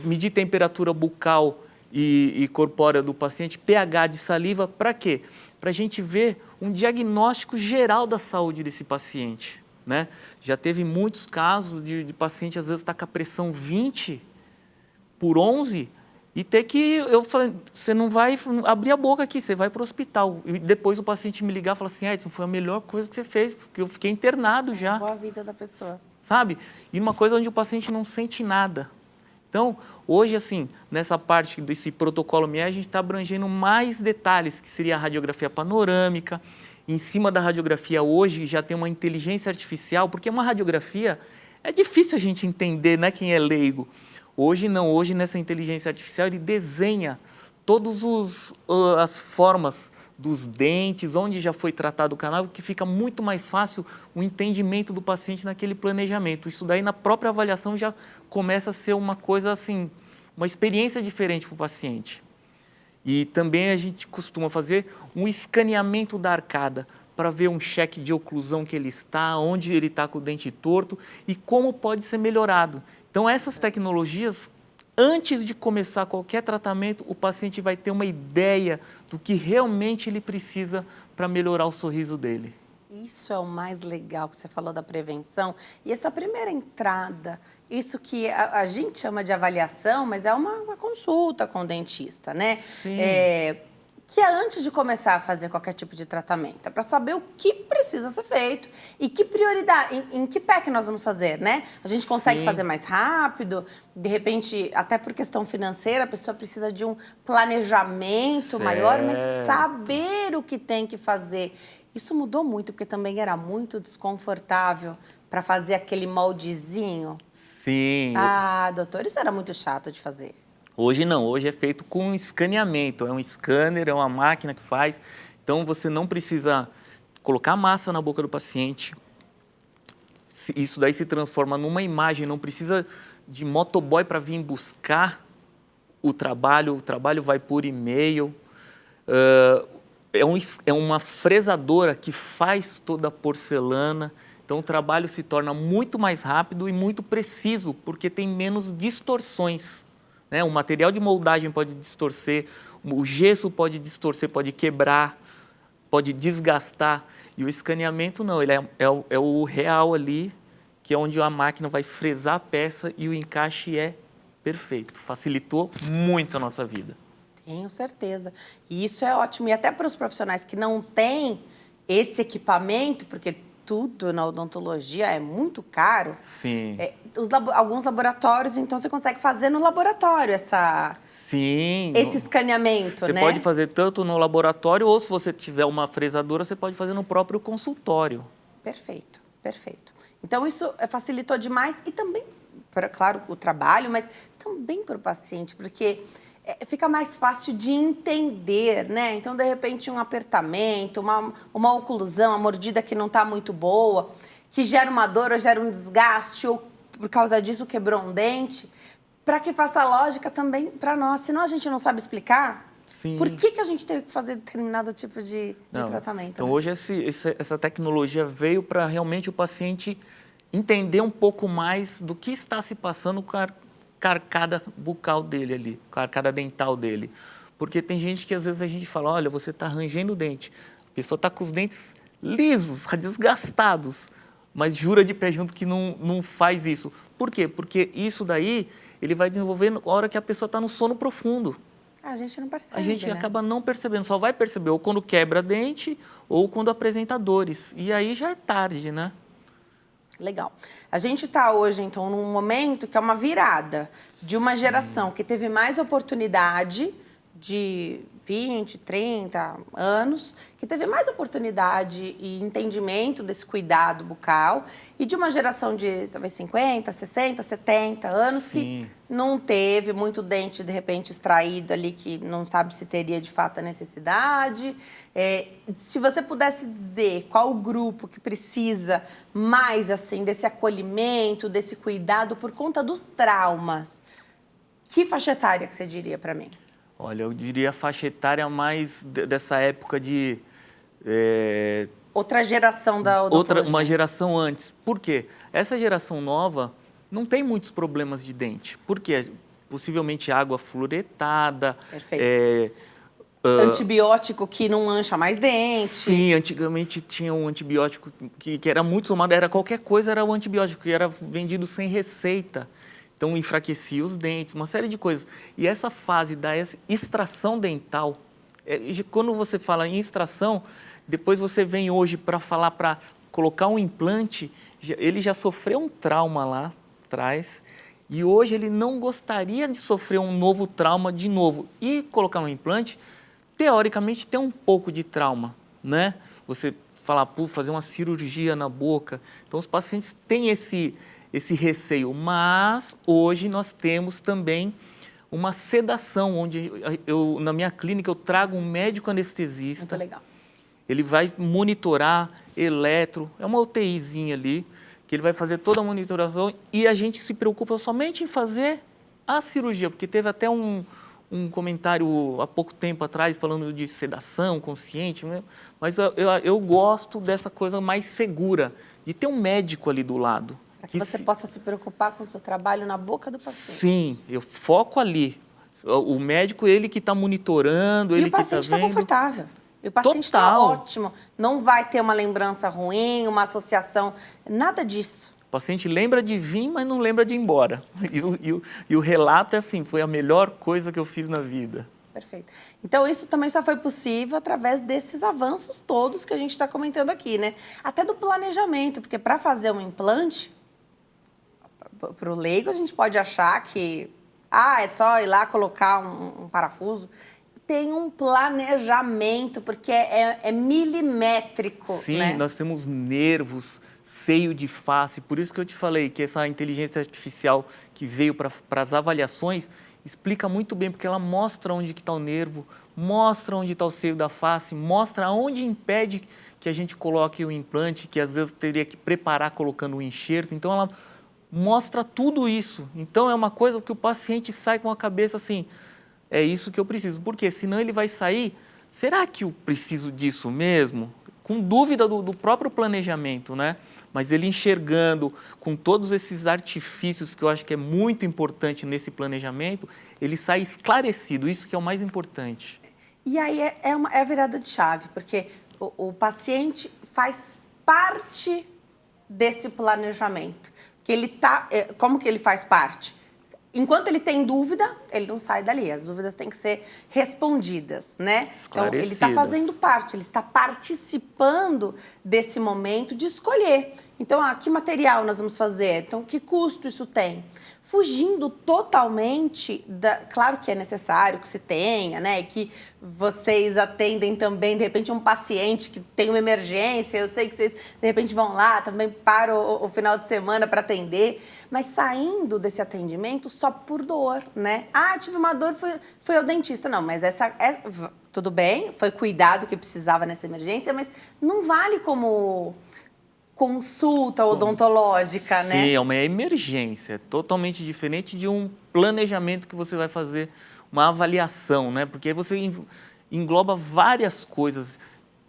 medir temperatura bucal e corpórea do paciente, pH de saliva, para quê? Para a gente ver um diagnóstico geral da saúde desse paciente, né? Já teve muitos casos de paciente, às vezes, estar com a pressão 20/11 e ter que, eu falei, você não vai abrir a boca aqui, você vai para o hospital. E depois o paciente me ligar e falar assim, Edson, foi a melhor coisa que você fez, porque eu fiquei internado já. Boa vida da pessoa. Sabe? E uma coisa onde o paciente não sente nada. Então, hoje, assim, nessa parte desse protocolo MIAI, a gente está abrangendo mais detalhes, que seria a radiografia panorâmica. Em cima da radiografia, hoje, já tem uma inteligência artificial, porque uma radiografia é difícil a gente entender, né, quem é leigo. Hoje não, hoje nessa inteligência artificial ele desenha todas as formas dos dentes, onde já foi tratado o canal, que fica muito mais fácil o entendimento do paciente naquele planejamento. Isso daí na própria avaliação já começa a ser uma coisa assim, uma experiência diferente para o paciente. E também a gente costuma fazer um escaneamento da arcada para ver um cheque de oclusão que ele está, onde ele está com o dente torto e como pode ser melhorado. Então, essas tecnologias, antes de começar qualquer tratamento, o paciente vai ter uma ideia do que realmente ele precisa para melhorar o sorriso dele. Isso é o mais legal que você falou da prevenção. E essa primeira entrada, isso que a gente chama de avaliação, mas é uma consulta com o dentista, né? Sim. Que é antes de começar a fazer qualquer tipo de tratamento. É para saber o que precisa ser feito e que prioridade, em que pé que nós vamos fazer, né? A gente consegue fazer mais rápido, de repente, até por questão financeira, a pessoa precisa de um planejamento maior, mas saber o que tem que fazer. Isso mudou muito, porque também era muito desconfortável para fazer aquele moldezinho. Sim. Ah, doutor, isso era muito chato de fazer. Hoje não, hoje é feito com escaneamento, é um scanner, é uma máquina que faz. Então você não precisa colocar massa na boca do paciente. Isso daí se transforma numa imagem, não precisa de motoboy para vir buscar o trabalho vai por e-mail. É uma fresadora que faz toda a porcelana. Então o trabalho se torna muito mais rápido e muito preciso, porque tem menos distorções. Né? O material de moldagem pode distorcer, o gesso pode distorcer, pode quebrar, pode desgastar. E o escaneamento não, ele é o real ali, que é onde a máquina vai fresar a peça e o encaixe é perfeito. Facilitou muito a nossa vida. Tenho certeza. E isso é ótimo. E até para os profissionais que não têm esse equipamento, porque tudo na odontologia é muito caro. Sim. Alguns laboratórios, então, você consegue fazer no laboratório esse escaneamento, Você pode fazer tanto no laboratório ou, se você tiver uma fresadora, você pode fazer no próprio consultório. Perfeito, perfeito. Então, isso facilitou demais e também, claro, o trabalho, mas também para o paciente, porque fica mais fácil de entender, né? Então, de repente, um apertamento, uma oclusão, uma mordida que não está muito boa, que gera uma dor ou gera um desgaste, ou por causa disso quebrou um dente, para que faça lógica também para nós. Senão a gente não sabe explicar. Sim. Por que a gente teve que fazer determinado tipo de tratamento? Então, né? hoje essa tecnologia veio para realmente o paciente entender um pouco mais do que está se passando com a arcada bucal dele ali, com a arcada dental dele. Porque tem gente que às vezes a gente fala, olha, você está rangendo o dente. A pessoa está com os dentes lisos, desgastados, mas jura de pé junto que não faz isso. Por quê? Porque isso daí ele vai desenvolvendo na hora que a pessoa está no sono profundo. A gente não percebe, A gente né? acaba não percebendo, só vai perceber ou quando quebra dente ou quando apresenta dores. E aí já é tarde, né? Legal. A gente está hoje, então, num momento que é uma virada de uma geração que teve mais oportunidade de 20, 30 anos, que teve mais oportunidade e entendimento desse cuidado bucal, e de uma geração de talvez 50, 60, 70 anos Sim. que não teve muito dente, de repente, extraído ali, que não sabe se teria de fato a necessidade. Se você pudesse dizer qual o grupo que precisa mais assim desse acolhimento, desse cuidado por conta dos traumas, que faixa etária que você diria para mim? Olha, eu diria a faixa etária mais dessa época de... Outra geração da odontologia. Uma geração antes. Por quê? Essa geração nova não tem muitos problemas de dente. Por quê? Possivelmente água fluoretada. Perfeito. Antibiótico que não mancha mais dente. Sim, antigamente tinha um antibiótico que era muito tomado, era qualquer coisa, era o antibiótico, que era vendido sem receita. Então, enfraquecia os dentes, uma série de coisas. E essa fase da extração dental, quando você fala em extração, depois você vem hoje para falar para colocar um implante, ele já sofreu um trauma lá atrás, e hoje ele não gostaria de sofrer um novo trauma de novo. E colocar um implante, teoricamente, tem um pouco de trauma, né? Você falar, fazer uma cirurgia na boca. Então, os pacientes têm esse receio, mas hoje nós temos também uma sedação, onde na minha clínica eu trago um médico anestesista. Muito legal. Ele vai monitorar eletro, é uma UTIzinha ali, que ele vai fazer toda a monitoração e a gente se preocupa somente em fazer a cirurgia, porque teve até um comentário há pouco tempo atrás falando de sedação consciente, né? Mas eu gosto dessa coisa mais segura, de ter um médico ali do lado. Para que você possa se preocupar com o seu trabalho na boca do paciente. Sim, eu foco ali. O médico, ele que está monitorando, ele que está vendo. E o paciente está confortável. E o paciente está ótimo. Não vai ter uma lembrança ruim, uma associação, nada disso. O paciente lembra de vir, mas não lembra de ir embora. E o relato é assim, foi a melhor coisa que eu fiz na vida. Perfeito. Então, isso também só foi possível através desses avanços todos que a gente está comentando aqui, né? Até do planejamento, porque para fazer um implante, para o leigo, a gente pode achar que é só ir lá colocar um parafuso. tem um planejamento, porque é milimétrico, Sim, né? nós temos nervos, seio de face, por isso que eu te falei que essa inteligência artificial que veio para as avaliações explica muito bem, porque ela mostra onde está o nervo, mostra onde está o seio da face, mostra onde impede que a gente coloque o implante, que às vezes teria que preparar colocando o enxerto. Então, ela mostra tudo isso. Então, é uma coisa que o paciente sai com a cabeça assim, é isso que eu preciso. Porque senão ele vai sair, será que eu preciso disso mesmo? Com dúvida do próprio planejamento, né? Mas ele enxergando com todos esses artifícios que eu acho que é muito importante nesse planejamento, ele sai esclarecido, isso que é o mais importante. E aí é a virada de chave, porque o paciente faz parte desse planejamento. Que ele como que ele faz parte? Enquanto ele tem dúvida, ele não sai dali. As dúvidas têm que ser respondidas, né? Então, ele está fazendo parte, ele está participando desse momento de escolher. Então, que material nós vamos fazer? Então, que custo isso tem? Fugindo totalmente Claro que é necessário que se tenha, né? E que vocês atendem também, de repente, um paciente que tem uma emergência. Eu sei que vocês, de repente, vão lá, também param o final de semana para atender. Mas saindo desse atendimento só por dor, né? Tive uma dor, fui ao dentista. Não, mas tudo bem, foi cuidado que precisava nessa emergência, mas não vale como consulta odontológica, né? Sim, é uma emergência, totalmente diferente de um planejamento que você vai fazer, uma avaliação, né? Porque aí você engloba várias coisas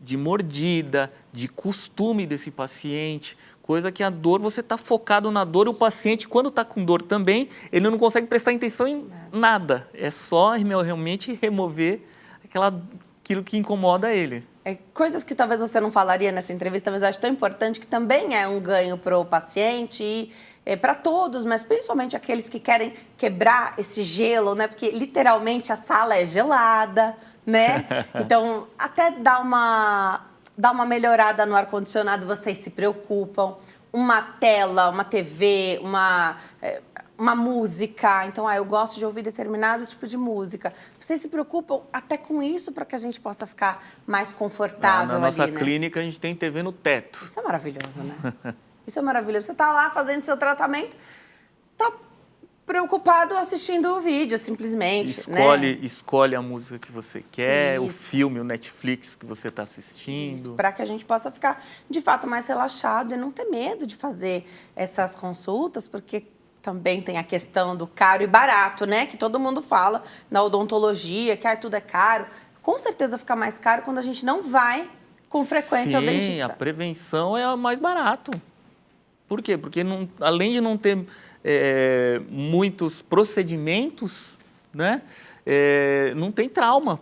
de mordida, de costume desse paciente, coisa que a dor, você está focado na dor, o paciente, quando está com dor também, ele não consegue prestar atenção em nada, é só realmente remover aquilo que incomoda ele. Coisas que talvez você não falaria nessa entrevista, mas eu acho tão importante, que também é um ganho para o paciente e para todos, mas principalmente aqueles que querem quebrar esse gelo, né? Porque literalmente a sala é gelada, né? Então, até dá uma melhorada no ar-condicionado, vocês se preocupam. Uma tela, uma TV, uma música. Então, eu gosto de ouvir determinado tipo de música. Vocês se preocupam até com isso para que a gente possa ficar mais confortável Na nossa ali, né? clínica, a gente tem TV no teto. Isso é maravilhoso, né? Isso é maravilhoso. Você está lá fazendo seu tratamento, tá preocupado assistindo o vídeo, simplesmente, Escolhe a música que você quer, o filme, o Netflix que você está assistindo. Para que a gente possa ficar, de fato, mais relaxado e não ter medo de fazer essas consultas, porque também tem a questão do caro e barato, né? Que todo mundo fala na odontologia, que tudo é caro. Com certeza fica mais caro quando a gente não vai com frequência ao dentista. Sim, a prevenção é o mais barato. Por quê? Porque além de não ter muitos procedimentos, né? Não tem trauma.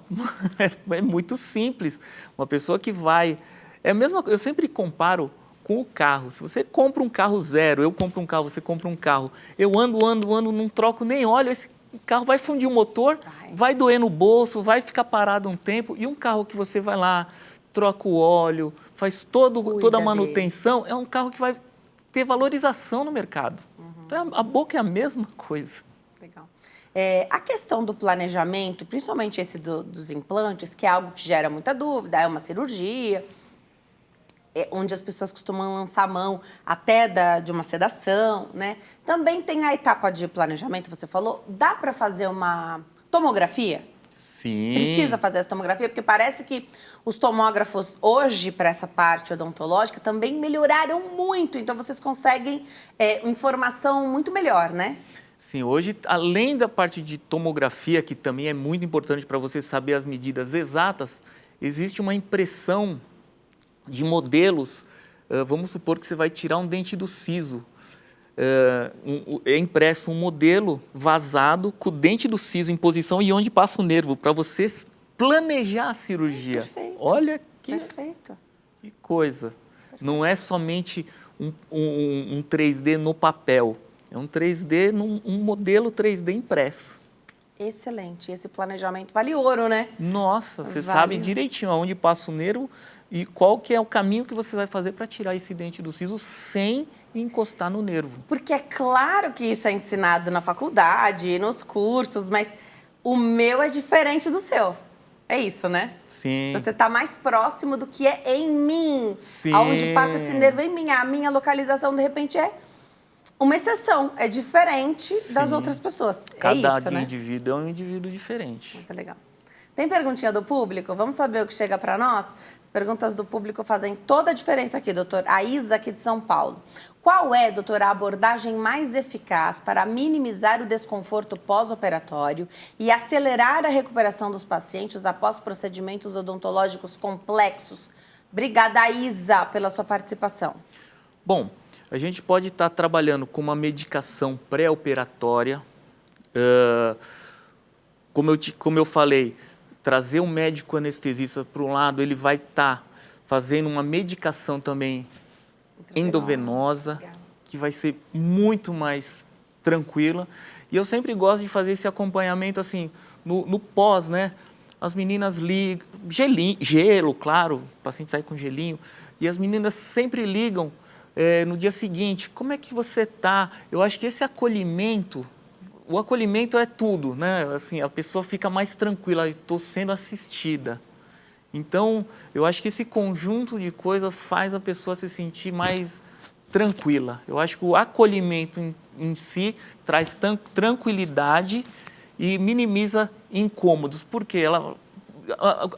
É muito simples. Uma pessoa que vai... Eu sempre comparo com o carro. Se você compra um carro zero, eu compro um carro, você compra um carro, eu ando, não troco nem óleo, esse carro vai fundir o motor, vai doer no bolso, vai ficar parado um tempo. E um carro que você vai lá, troca o óleo, faz toda a manutenção, é um carro que vai ter valorização no mercado. Então, a boca é a mesma coisa. Legal. A questão do planejamento, principalmente esse dos implantes, que é algo que gera muita dúvida, é uma cirurgia, onde as pessoas costumam lançar a mão até de uma sedação, né? Também tem a etapa de planejamento, você falou. Dá para fazer uma tomografia? Sim. Precisa fazer essa tomografia, porque parece que os tomógrafos hoje, para essa parte odontológica, também melhoraram muito. Então, vocês conseguem informação muito melhor, né? Sim, hoje, além da parte de tomografia, que também é muito importante para você saber as medidas exatas, existe uma impressão de modelos. Vamos supor que você vai tirar um dente do siso. É impresso um modelo vazado com o dente do siso em posição e onde passa o nervo, para você planejar a cirurgia. Perfeito. Olha que coisa. Não é somente um 3D no papel, é um 3D, um modelo 3D impresso. Excelente. Esse planejamento vale ouro, né? Nossa, você sabe direitinho aonde passa o nervo e qual que é o caminho que você vai fazer para tirar esse dente do siso sem encostar no nervo. Porque é claro que isso é ensinado na faculdade, nos cursos, mas o meu é diferente do seu. É isso, né? Sim. Você tá mais próximo do que é em mim. Sim. Onde passa esse nervo em mim. A minha localização, de repente, é uma exceção. É diferente das Sim. outras pessoas. Cada é isso, né? indivíduo é um indivíduo diferente. Muito legal. Tem perguntinha do público? Vamos saber o que chega para nós? As perguntas do público fazem toda a diferença aqui, doutor. A Isa, aqui de São Paulo. Qual é, doutor, a abordagem mais eficaz para minimizar o desconforto pós-operatório e acelerar a recuperação dos pacientes após procedimentos odontológicos complexos? Obrigada, Isa, pela sua participação. Bom, a gente pode estar trabalhando com uma medicação pré-operatória. Como eu falei, trazer um médico anestesista para um lado, ele vai estar fazendo uma medicação também endovenosa, que vai ser muito mais tranquila. E eu sempre gosto de fazer esse acompanhamento assim, no pós, né? As meninas ligam, gelo, claro, o paciente sai com gelinho, e as meninas sempre ligam no dia seguinte, como é que você está? Eu acho que esse acolhimento, o acolhimento é tudo, né? Assim, a pessoa fica mais tranquila, estou sendo assistida. Então, eu acho que esse conjunto de coisas faz a pessoa se sentir mais tranquila. Eu acho que o acolhimento em si traz tranquilidade e minimiza incômodos, porque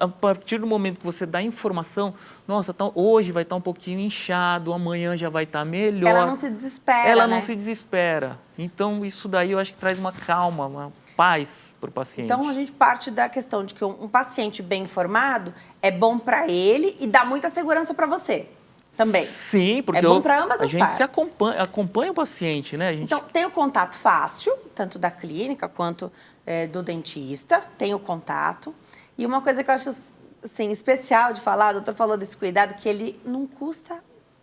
a partir do momento que você dá informação, nossa, hoje vai estar um pouquinho inchado, amanhã já vai estar melhor. Ela não se desespera, Ela né? não se desespera. Então, isso daí eu acho que traz uma calma, uma paz para o paciente. Então, a gente parte da questão de que um paciente bem informado é bom para ele e dá muita segurança para você também. Sim, porque é bom para ambas a as gente partes. se acompanha o paciente, né? Então, tem o contato fácil, tanto da clínica quanto do dentista, tem o contato. E uma coisa que eu acho assim, especial de falar, o doutor falou desse cuidado, que ele não custa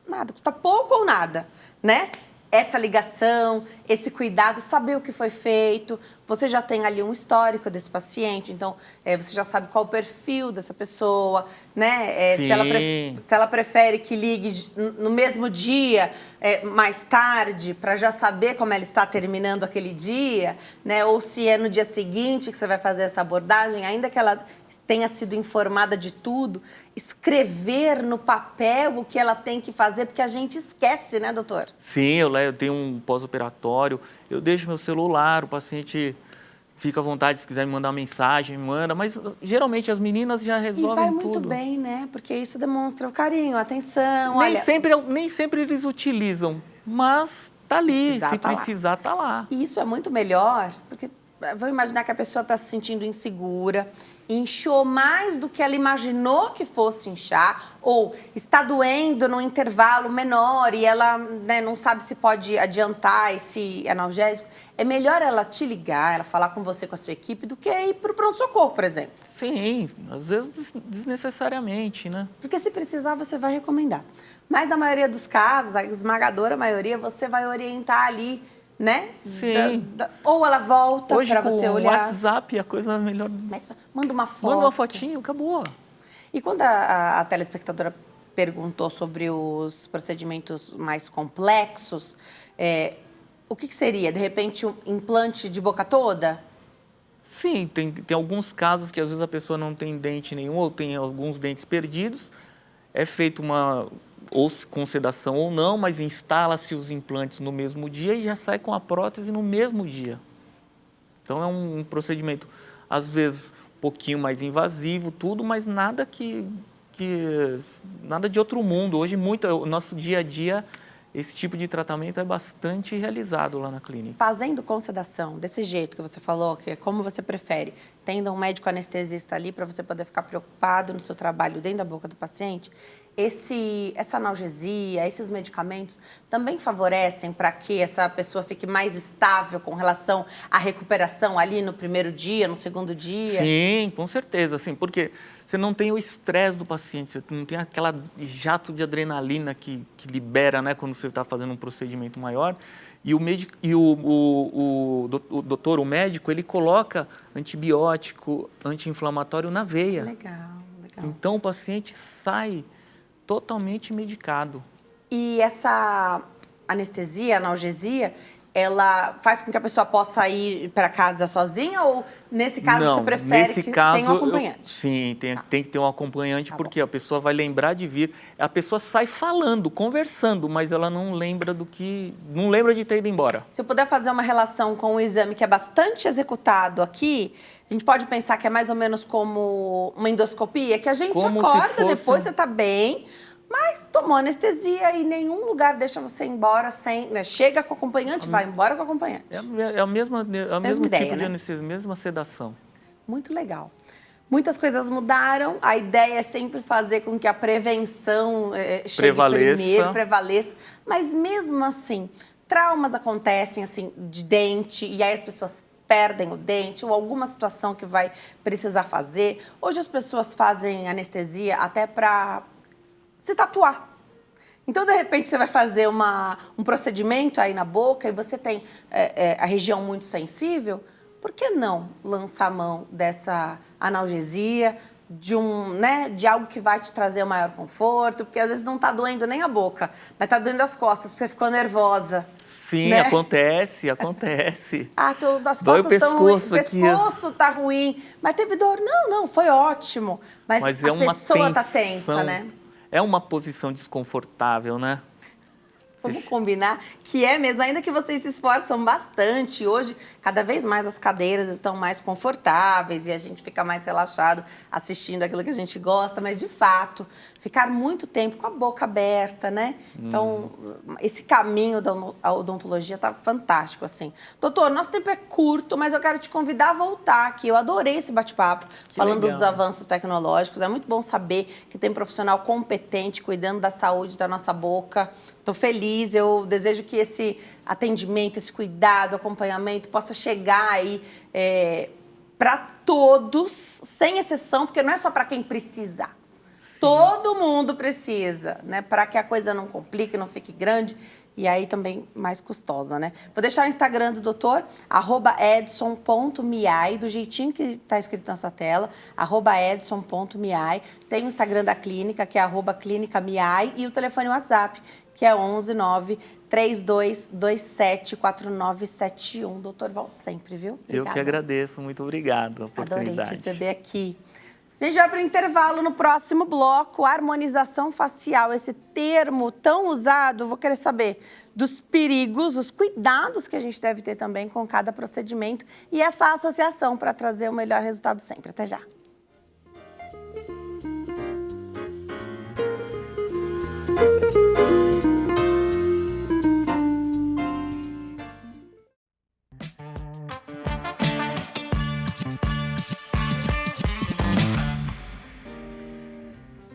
nada, custa pouco ou nada, né? Essa ligação, esse cuidado, saber o que foi feito. Você já tem ali um histórico desse paciente, então você já sabe qual o perfil dessa pessoa, né? Sim. Se ela prefere que ligue no mesmo dia, mais tarde, para já saber como ela está terminando aquele dia, né? Ou se é no dia seguinte que você vai fazer essa abordagem, ainda que ela tenha sido informada de tudo, escrever no papel o que ela tem que fazer, porque a gente esquece, né, doutor? Sim, eu tenho um pós-operatório, eu deixo meu celular, o paciente fica à vontade, se quiser me mandar uma mensagem, me manda, mas geralmente as meninas já resolvem tudo. E vai muito bem, né? Porque isso demonstra o carinho, a atenção, Nem sempre eles utilizam, mas tá ali, se precisar, tá lá. E isso é muito melhor, porque vou imaginar que a pessoa está se sentindo insegura, inchou mais do que ela imaginou que fosse inchar, ou está doendo num intervalo menor e ela, né, não sabe se pode adiantar esse analgésico. É melhor ela te ligar, ela falar com você, com a sua equipe, do que ir para o pronto-socorro, por exemplo. Sim, às vezes desnecessariamente, né? Porque se precisar, você vai recomendar. Mas na maioria dos casos, a esmagadora maioria, você vai orientar ali, né? Sim. Ou ela volta para você olhar. Hoje com o WhatsApp a coisa é melhor. Mas manda uma foto. Manda uma fotinho, acabou. E quando a telespectadora perguntou sobre os procedimentos mais complexos, o que seria? De repente, um implante de boca toda? Sim, tem alguns casos que às vezes a pessoa não tem dente nenhum ou tem alguns dentes perdidos. É feito ou com sedação ou não, mas instala-se os implantes no mesmo dia e já sai com a prótese no mesmo dia. Então é um procedimento, às vezes, um pouquinho mais invasivo, tudo, mas nada nada de outro mundo. Hoje, o nosso dia a dia, esse tipo de tratamento é bastante realizado lá na clínica. Fazendo com sedação, desse jeito que você falou, que é como você prefere, tendo um médico anestesista ali para você poder ficar preocupado no seu trabalho dentro da boca do paciente, essa analgesia, esses medicamentos também favorecem para que essa pessoa fique mais estável com relação à recuperação ali no primeiro dia, no segundo dia? Sim, com certeza, sim, porque você não tem o estresse do paciente, você não tem aquela jato de adrenalina que libera, né, quando você está fazendo um procedimento maior. E o doutor, o médico, ele coloca antibiótico, anti-inflamatório na veia. Legal. Então o paciente sai totalmente medicado. E essa anestesia, analgesia, ela faz com que a pessoa possa ir para casa sozinha ou, nesse caso, Não, você prefere nesse que caso, tenha um acompanhante? sim, tem que ter um acompanhante, Tá porque a pessoa vai lembrar de vir. A pessoa sai falando, conversando, mas ela não lembra não lembra de ter ido embora. Se eu puder fazer uma relação com o exame que é bastante executado aqui, a gente pode pensar que é mais ou menos como uma endoscopia, que a gente Como se acorda, fosse depois você tá bem, mas tomou anestesia e nenhum lugar deixa você ir embora sem... Né? Chega com o acompanhante, vai embora com o acompanhante. É o mesmo ideia, tipo de né? anestesia, mesma sedação. Muito legal. Muitas coisas mudaram. A ideia é sempre fazer com que a prevenção chegue primeiro, prevaleça. Mas mesmo assim, traumas acontecem assim de dente e aí as pessoas perdem o dente ou alguma situação que vai precisar fazer. Hoje as pessoas fazem anestesia até para se tatuar. Então, de repente, você vai fazer um procedimento aí na boca e você tem a região muito sensível, por que não lançar a mão dessa analgesia, de algo que vai te trazer o maior conforto? Porque às vezes não está doendo nem a boca, mas está doendo as costas, porque você ficou nervosa. Sim, né? acontece. As Dói o costas estão ruins, pescoço o aqui. pescoço está ruim, mas teve dor. Não, foi ótimo. Mas é a uma pessoa está tensão, tensa, né? É uma posição desconfortável, né? Vamos combinar que é mesmo, ainda que vocês se esforçam bastante. Hoje, cada vez mais as cadeiras estão mais confortáveis e a gente fica mais relaxado assistindo aquilo que a gente gosta, mas de fato, ficar muito tempo com a boca aberta, né? Então, esse caminho da odontologia tá fantástico, assim. Doutor, nosso tempo é curto, mas eu quero te convidar a voltar aqui. Eu adorei esse bate-papo, falando legal. dos avanços tecnológicos. É muito bom saber que tem profissional competente cuidando da saúde da nossa boca. Estou feliz, eu desejo que esse atendimento, esse cuidado, acompanhamento possa chegar aí para todos, sem exceção, porque não é só para quem precisa. Sim. Todo mundo precisa, né? Para que a coisa não complique, não fique grande e aí também mais custosa, né? Vou deixar o Instagram do doutor, @edson.miai, do jeitinho que está escrito na sua tela, @edson.miai. Tem o Instagram da clínica, que é @clinicamiai, e o telefone WhatsApp, que é 11 9 3227 4971. Doutor, volte sempre, viu? Obrigada. Eu que agradeço, muito obrigado a oportunidade. Adorei te receber aqui. A gente vai para o intervalo. No próximo bloco, harmonização facial. Esse termo tão usado, eu vou querer saber dos perigos, os cuidados que a gente deve ter também com cada procedimento e essa associação para trazer o melhor resultado sempre. Até já.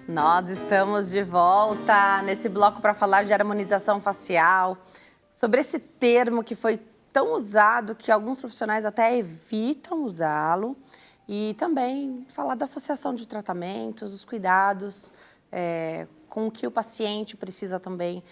Nós estamos de volta nesse bloco para falar de harmonização facial, sobre esse termo que foi tão usado que alguns profissionais até evitam usá-lo, e também falar da associação de tratamentos, os cuidados com o que o paciente precisa também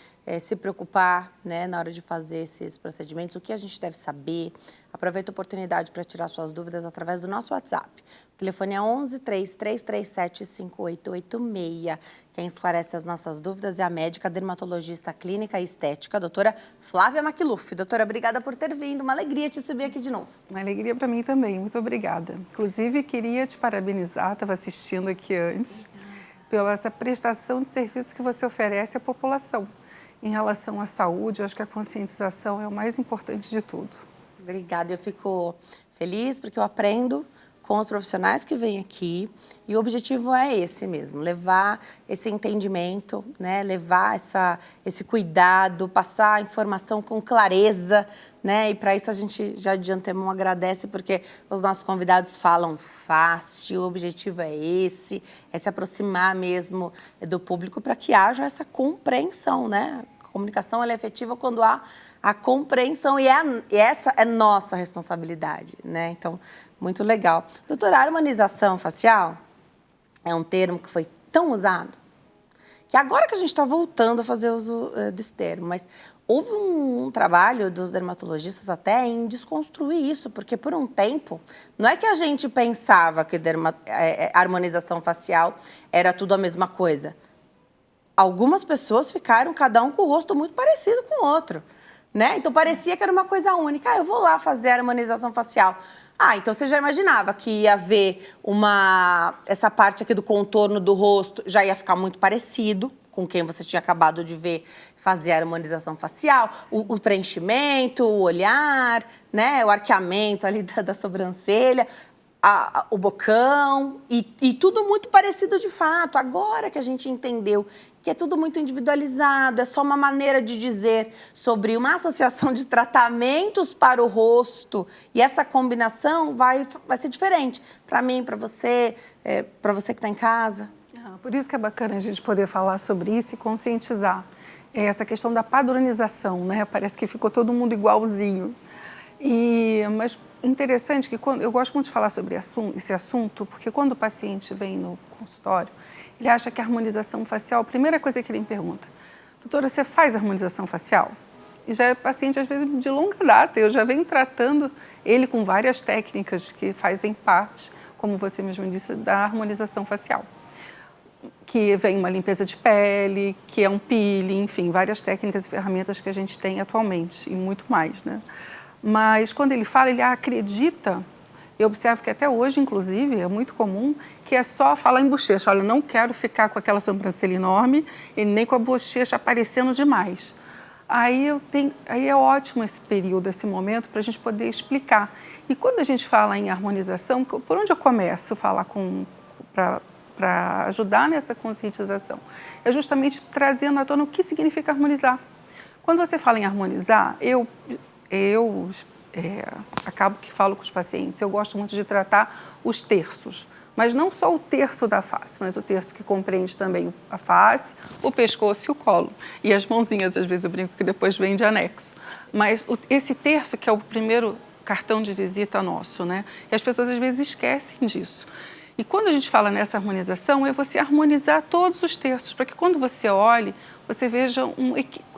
se preocupar, né, na hora de fazer esses procedimentos, o que a gente deve saber. Aproveita a oportunidade para tirar suas dúvidas através do nosso WhatsApp. O telefone é 11 3337 5886. Quem esclarece as nossas dúvidas é a médica dermatologista clínica e estética, a doutora Flávia Maquiluf. Doutora, obrigada por ter vindo. Uma alegria te receber aqui de novo. Uma alegria para mim também. Muito obrigada. Inclusive, queria te parabenizar, estava assistindo aqui antes, pela essa prestação de serviço que você oferece à população. Em relação à saúde, eu acho que a conscientização é o mais importante de tudo. Obrigada, eu fico feliz porque eu aprendo com os profissionais que vêm aqui e o objetivo é esse mesmo, levar esse entendimento, né? Levar esse cuidado, passar a informação com clareza, né? E para isso a gente já de antemão agradece porque os nossos convidados falam fácil, o objetivo é esse, é se aproximar mesmo do público para que haja essa compreensão, né? A comunicação ela é efetiva quando há a compreensão e essa é nossa responsabilidade, né? Então, muito legal. Doutora, a harmonização facial é um termo que foi tão usado que agora que a gente está voltando a fazer uso desse termo, mas houve um trabalho dos dermatologistas até em desconstruir isso, porque por um tempo, não é que a gente pensava que harmonização facial era tudo a mesma coisa. Algumas pessoas ficaram cada um com o rosto muito parecido com o outro. né? Então parecia que era uma coisa única. Eu vou lá fazer a harmonização facial. Então você já imaginava que ia ver essa parte aqui do contorno do rosto, já ia ficar muito parecido com quem você tinha acabado de ver fazer a harmonização facial, o preenchimento, o olhar, né? O arqueamento ali da sobrancelha, o bocão, e tudo muito parecido de fato. Agora que a gente entendeu que é tudo muito individualizado, é só uma maneira de dizer sobre uma associação de tratamentos para o rosto, e essa combinação vai ser diferente para mim, para você que está em casa. Por isso que é bacana a gente poder falar sobre isso e conscientizar. Essa questão da padronização, né? Parece que ficou todo mundo igualzinho. Mas interessante que eu gosto muito de falar sobre esse assunto, porque quando o paciente vem no consultório, ele acha que a harmonização facial, a primeira coisa que ele me pergunta, doutora, você faz harmonização facial? E já é paciente, às vezes, de longa data. Eu já venho tratando ele com várias técnicas que fazem parte, como você mesmo disse, da harmonização facial. Que vem uma limpeza de pele, que é um peeling, enfim, várias técnicas e ferramentas que a gente tem atualmente, e muito mais, né? Mas quando ele fala, ele acredita, eu observo que até hoje, inclusive, é muito comum, que é só falar em bochecha. Olha, não quero ficar com aquela sobrancelha enorme e nem com a bochecha aparecendo demais. Aí é ótimo esse período, esse momento, para a gente poder explicar. E quando a gente fala em harmonização, por onde eu começo a falar para ajudar nessa conscientização? É justamente trazendo à tona o que significa harmonizar. Quando você fala em harmonizar, eu acabo que falo com os pacientes, eu gosto muito de tratar os terços, mas não só o terço da face, mas o terço que compreende também a face, o pescoço e o colo. E as mãozinhas, às vezes eu brinco que depois vem de anexo. Mas esse terço que é o primeiro cartão de visita nosso, né? E as pessoas às vezes esquecem disso. E quando a gente fala nessa harmonização, é você harmonizar todos os terços, para que quando você olhe, você veja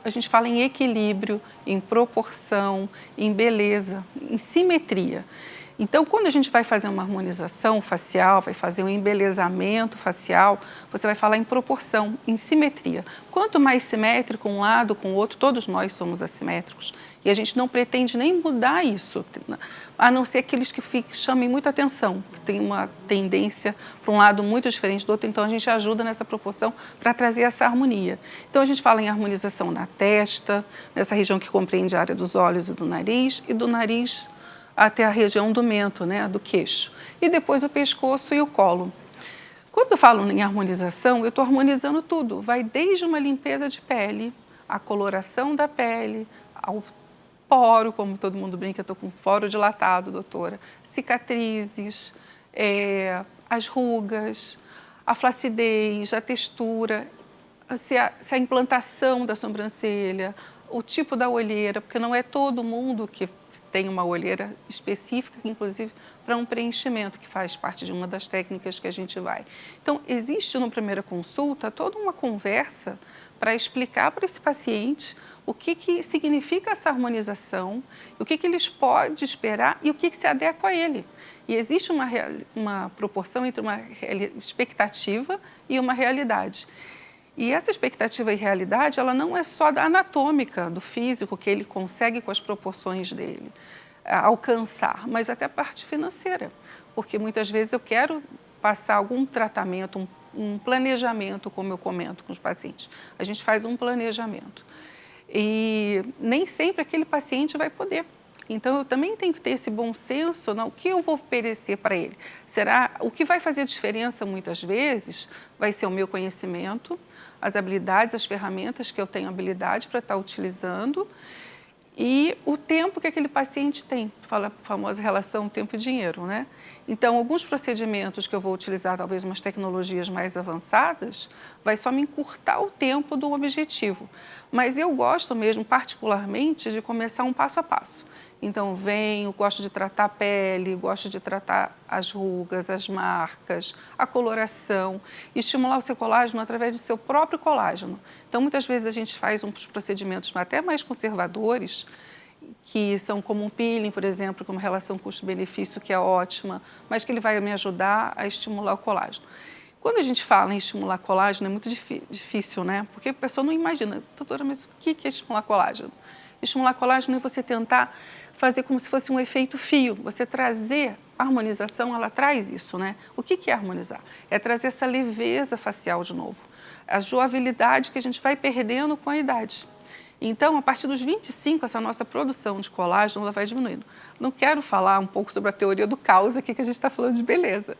a gente fala em equilíbrio, em proporção, em beleza, em simetria. Então, quando a gente vai fazer uma harmonização facial, vai fazer um embelezamento facial, você vai falar em proporção, em simetria. Quanto mais simétrico um lado com o outro, todos nós somos assimétricos, e a gente não pretende nem mudar isso, a não ser aqueles que chamem muita atenção, que tem uma tendência para um lado muito diferente do outro, então a gente ajuda nessa proporção para trazer essa harmonia. Então a gente fala em harmonização na testa, nessa região que compreende a área dos olhos e do nariz até a região do mento, né, do queixo, e depois o pescoço e o colo. Quando eu falo em harmonização, eu estou harmonizando tudo, vai desde uma limpeza de pele, a coloração da pele, ao poro, como todo mundo brinca, eu estou com poro dilatado, doutora, cicatrizes, as rugas, a flacidez, a textura, se a implantação da sobrancelha, o tipo da olheira, porque não é todo mundo que tem uma olheira específica, inclusive para um preenchimento, que faz parte de uma das técnicas que a gente vai. Então, existe na primeira consulta toda uma conversa para explicar para esse paciente o que significa essa harmonização, o que eles podem esperar e o que se adequa a ele. E existe uma proporção entre uma expectativa e uma realidade. E essa expectativa e realidade, ela não é só da anatômica, do físico, que ele consegue com as proporções dele alcançar, mas até a parte financeira. Porque muitas vezes eu quero passar algum tratamento, um planejamento, como eu comento com os pacientes. A gente faz um planejamento. E nem sempre aquele paciente vai poder. Então, eu também tenho que ter esse bom senso, o que eu vou oferecer para ele. O que vai fazer diferença, muitas vezes, vai ser o meu conhecimento, as habilidades, as ferramentas que eu tenho habilidade para estar utilizando e o tempo que aquele paciente tem. Fala a famosa relação tempo e dinheiro, né? Então, alguns procedimentos que eu vou utilizar, talvez umas tecnologias mais avançadas, vai só me encurtar o tempo do objetivo. Mas eu gosto mesmo, particularmente, de começar um passo a passo. Então, gosto de tratar a pele, gosto de tratar as rugas, as marcas, a coloração, e estimular o seu colágeno através do seu próprio colágeno. Então, muitas vezes a gente faz uns procedimentos até mais conservadores, que são como um peeling, por exemplo, com uma relação custo-benefício que é ótima, mas que ele vai me ajudar a estimular o colágeno. Quando a gente fala em estimular colágeno, é muito difícil, né? Porque a pessoa não imagina, doutora, mas o que é estimular colágeno? Estimular colágeno é você tentar fazer como se fosse um efeito fio, você trazer a harmonização, ela traz isso, né? O que é harmonizar? É trazer essa leveza facial de novo, a jovialidade que a gente vai perdendo com a idade. Então, a partir dos 25, essa nossa produção de colágeno ela vai diminuindo. Não quero falar um pouco sobre a teoria do caos aqui, que a gente está falando de beleza,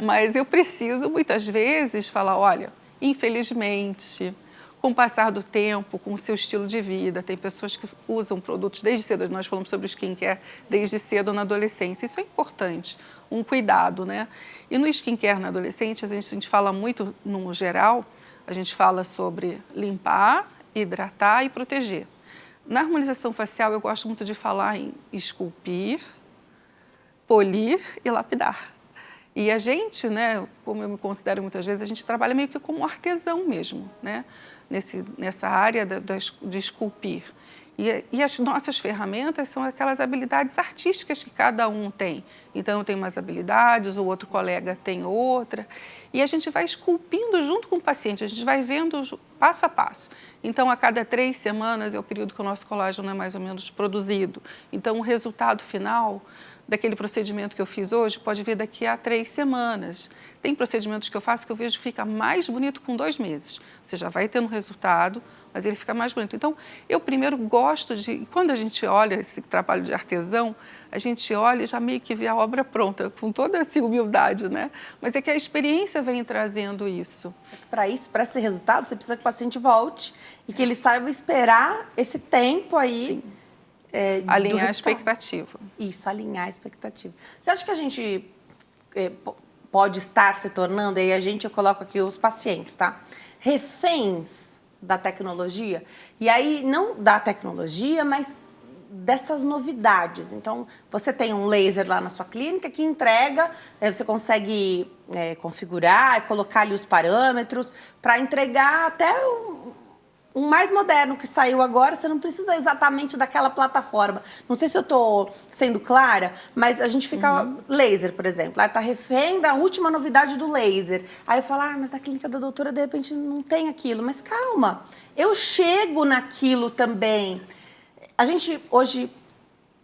mas eu preciso, muitas vezes, falar, olha, infelizmente, com o passar do tempo, com o seu estilo de vida, tem pessoas que usam produtos desde cedo, nós falamos sobre o skincare desde cedo na adolescência, isso é importante, um cuidado, né? E no skincare na adolescente, a gente fala muito, no geral, a gente fala sobre limpar, hidratar e proteger. Na harmonização facial, eu gosto muito de falar em esculpir, polir e lapidar. E a gente, né, como eu me considero muitas vezes, a gente trabalha meio que como artesão mesmo, né, nessa área de esculpir. E as nossas ferramentas são aquelas habilidades artísticas que cada um tem. Então, eu tenho umas habilidades, o outro colega tem outra. E a gente vai esculpindo junto com o paciente, a gente vai vendo passo a passo. Então, a cada 3 semanas é o período que o nosso colágeno é mais ou menos produzido. Então, o resultado final daquele procedimento que eu fiz hoje pode vir daqui a 3 semanas. Tem procedimentos que eu faço que eu vejo que fica mais bonito com 2 meses. Você já vai tendo resultado, mas ele fica mais bonito. Então, eu primeiro gosto de... Quando a gente olha esse trabalho de artesão, a gente olha e já meio que vê a obra pronta, com toda essa humildade, né? Mas é que a experiência vem trazendo isso. Para isso, para esse resultado, você precisa que o paciente volte e que ele saiba esperar esse tempo aí... alinhar a expectativa. Isso, alinhar a expectativa. Você acha que a gente pode estar se tornando, aí eu coloco aqui os pacientes, tá? Reféns da tecnologia? E aí, não da tecnologia, mas dessas novidades. Então, você tem um laser lá na sua clínica que entrega, você consegue configurar, colocar ali os parâmetros para entregar até um mais moderno que saiu agora, você não precisa exatamente daquela plataforma. Não sei se eu estou sendo clara, mas a gente fica... Laser, por exemplo. Aí está refém da última novidade do laser. Aí eu falo, mas na clínica da doutora, de repente, não tem aquilo. Mas calma, eu chego naquilo também. A gente, hoje,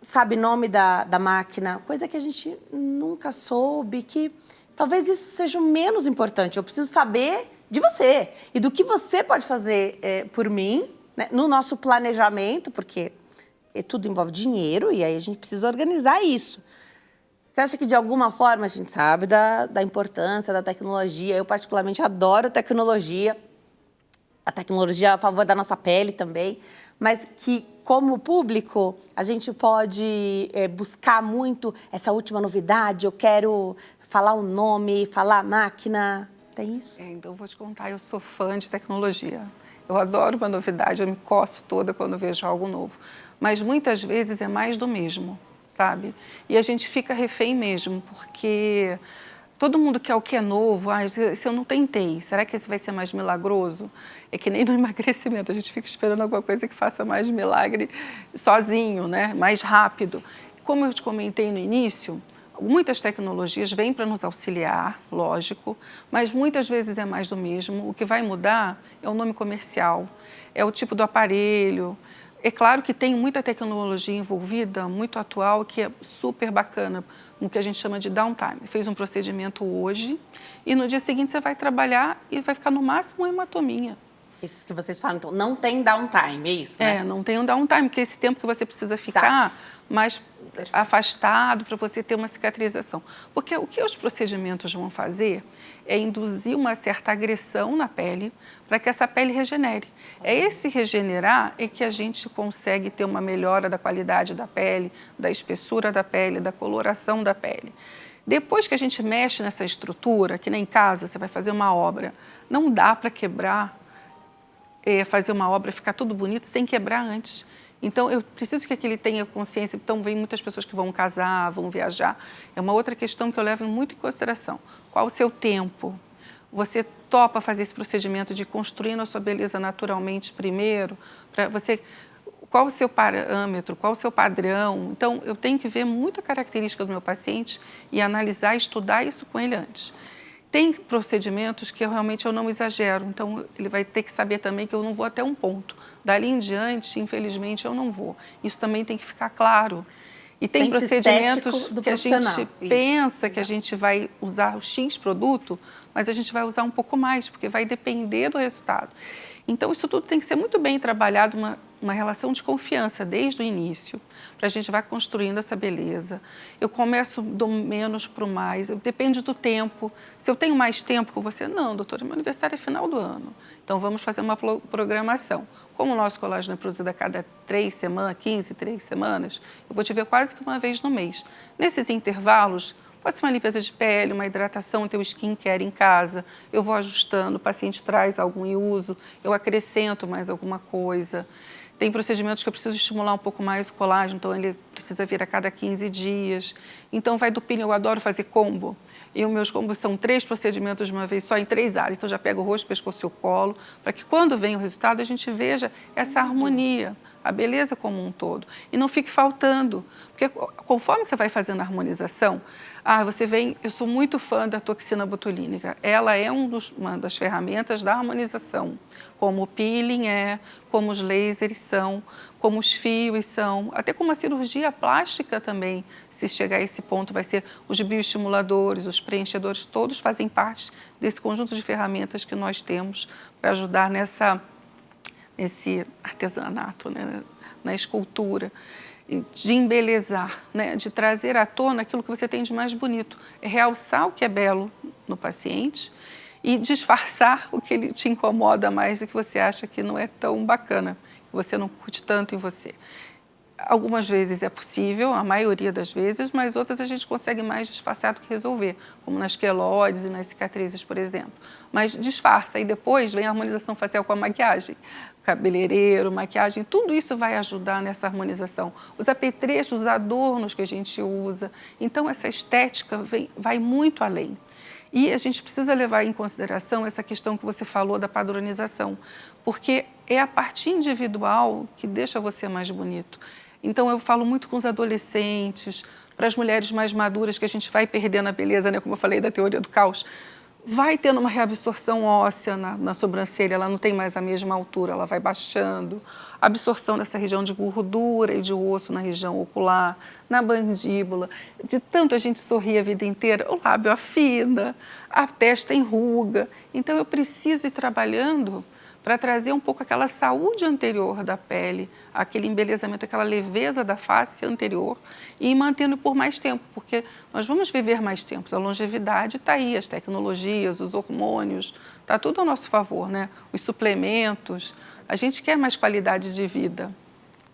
sabe nome da máquina, coisa que a gente nunca soube, que talvez isso seja o menos importante. Eu preciso saber de você e do que você pode fazer por mim, né, no nosso planejamento, porque tudo envolve dinheiro e aí a gente precisa organizar isso. Você acha que, de alguma forma, a gente sabe da importância da tecnologia? Eu, particularmente, adoro tecnologia, a tecnologia a favor da nossa pele também, mas que, como público, a gente pode buscar muito essa última novidade, eu quero falar o nome, falar a máquina... Tem isso? Então, eu vou te contar, eu sou fã de tecnologia. Eu adoro uma novidade, eu me coço toda quando vejo algo novo. Mas, muitas vezes, é mais do mesmo, sabe? E a gente fica refém mesmo, porque todo mundo quer o que é novo. Se eu não tentei, será que esse vai ser mais milagroso? É que nem no emagrecimento, a gente fica esperando alguma coisa que faça mais milagre sozinho, né? Mais rápido. Como eu te comentei no início... Muitas tecnologias vêm para nos auxiliar, lógico, mas muitas vezes é mais do mesmo. O que vai mudar é o nome comercial, é o tipo do aparelho. É claro que tem muita tecnologia envolvida, muito atual, que é super bacana, no que a gente chama de downtime. Fez um procedimento hoje e no dia seguinte você vai trabalhar e vai ficar no máximo uma hematominha. Esses que vocês falam, então, não tem downtime, é isso, né? Não tem um downtime, porque é esse tempo que você precisa ficar mais afastado para você ter uma cicatrização. Porque o que os procedimentos vão fazer é induzir uma certa agressão na pele para que essa pele regenere. É esse regenerar que a gente consegue ter uma melhora da qualidade da pele, da espessura da pele, da coloração da pele. Depois que a gente mexe nessa estrutura, que nem em casa você vai fazer uma obra, não dá para quebrar, fazer uma obra, ficar tudo bonito sem quebrar antes. Então, eu preciso que ele tenha consciência. Então, vem muitas pessoas que vão casar, vão viajar. É uma outra questão que eu levo muito em consideração. Qual o seu tempo? Você topa fazer esse procedimento de construir a sua beleza naturalmente primeiro? Qual o seu parâmetro? Qual o seu padrão? Então, eu tenho que ver muita característica do meu paciente e analisar, estudar isso com ele antes. Tem procedimentos que realmente eu não exagero, então ele vai ter que saber também que eu não vou até um ponto. Dali em diante, infelizmente, eu não vou. Isso também tem que ficar claro. E tem Senso procedimentos estético do que a gente profissional. pensa que a gente vai usar o X produto, mas a gente vai usar um pouco mais, porque vai depender do resultado. Então, isso tudo tem que ser muito bem trabalhado, uma relação de confiança desde o início, para a gente vai construindo essa beleza. Eu começo do menos para o mais, depende do tempo. Se eu tenho mais tempo com você, não, doutora, meu aniversário é final do ano, então vamos fazer uma programação. Como o nosso colágeno é produzido a cada 3 semanas, 3 semanas, eu vou te ver quase que uma vez no mês. Nesses intervalos, pode ser uma limpeza de pele, uma hidratação, ter o skincare em casa, eu vou ajustando, o paciente traz algum e uso, eu acrescento mais alguma coisa. Tem procedimentos que eu preciso estimular um pouco mais o colágeno, então ele precisa vir a cada 15 dias. Então vai do peeling, eu adoro fazer combo. E os meus combos são 3 procedimentos de uma vez só, em 3 áreas. Então já pego o rosto, pescoço e o colo, para que quando vem o resultado a gente veja essa harmonia, a beleza como um todo. E não fique faltando, porque conforme você vai fazendo a harmonização, você vem, eu sou muito fã da toxina botulínica. Ela é uma das ferramentas da harmonização, como o peeling como os lasers são, como os fios são, até como a cirurgia plástica também, se chegar a esse ponto, vai ser os bioestimuladores, os preenchedores, todos fazem parte desse conjunto de ferramentas que nós temos para ajudar nesse artesanato, né, na escultura, de embelezar, né, de trazer à tona aquilo que você tem de mais bonito, realçar o que é belo no paciente e disfarçar o que ele te incomoda mais e que você acha que não é tão bacana, que você não curte tanto em você. Algumas vezes é possível, a maioria das vezes, mas outras a gente consegue mais disfarçar do que resolver, como nas queloides e nas cicatrizes, por exemplo. Mas disfarça e depois vem a harmonização facial com a maquiagem. Cabeleireiro, maquiagem, tudo isso vai ajudar nessa harmonização. Os apetrechos, os adornos que a gente usa. Então, essa estética vai muito além. E a gente precisa levar em consideração essa questão que você falou da padronização, porque é a parte individual que deixa você mais bonito. Então, eu falo muito com os adolescentes, para as mulheres mais maduras, que a gente vai perdendo a beleza, né? Como eu falei da teoria do caos, vai tendo uma reabsorção óssea na sobrancelha, ela não tem mais a mesma altura, ela vai baixando. Absorção dessa região de gordura e de osso na região ocular, na mandíbula. De tanto a gente sorrir a vida inteira, o lábio afina, a testa enruga. Então, eu preciso ir trabalhando para trazer um pouco aquela saúde anterior da pele, aquele embelezamento, aquela leveza da face anterior e ir mantendo por mais tempo, porque nós vamos viver mais tempo. A longevidade está aí, as tecnologias, os hormônios, está tudo ao nosso favor, né? Os suplementos, a gente quer mais qualidade de vida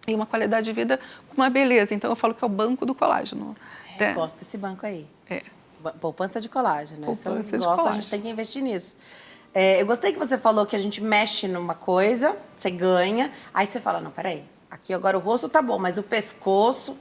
e uma qualidade de vida com uma beleza. Então, eu falo que é o banco do colágeno. Eu gosto desse banco aí. Poupança de colágeno. Se eu gosto, a gente tem que investir nisso. Eu gostei que você falou que a gente mexe numa coisa, você ganha, aí você fala, não, peraí, aqui agora o rosto tá bom, mas o pescoço...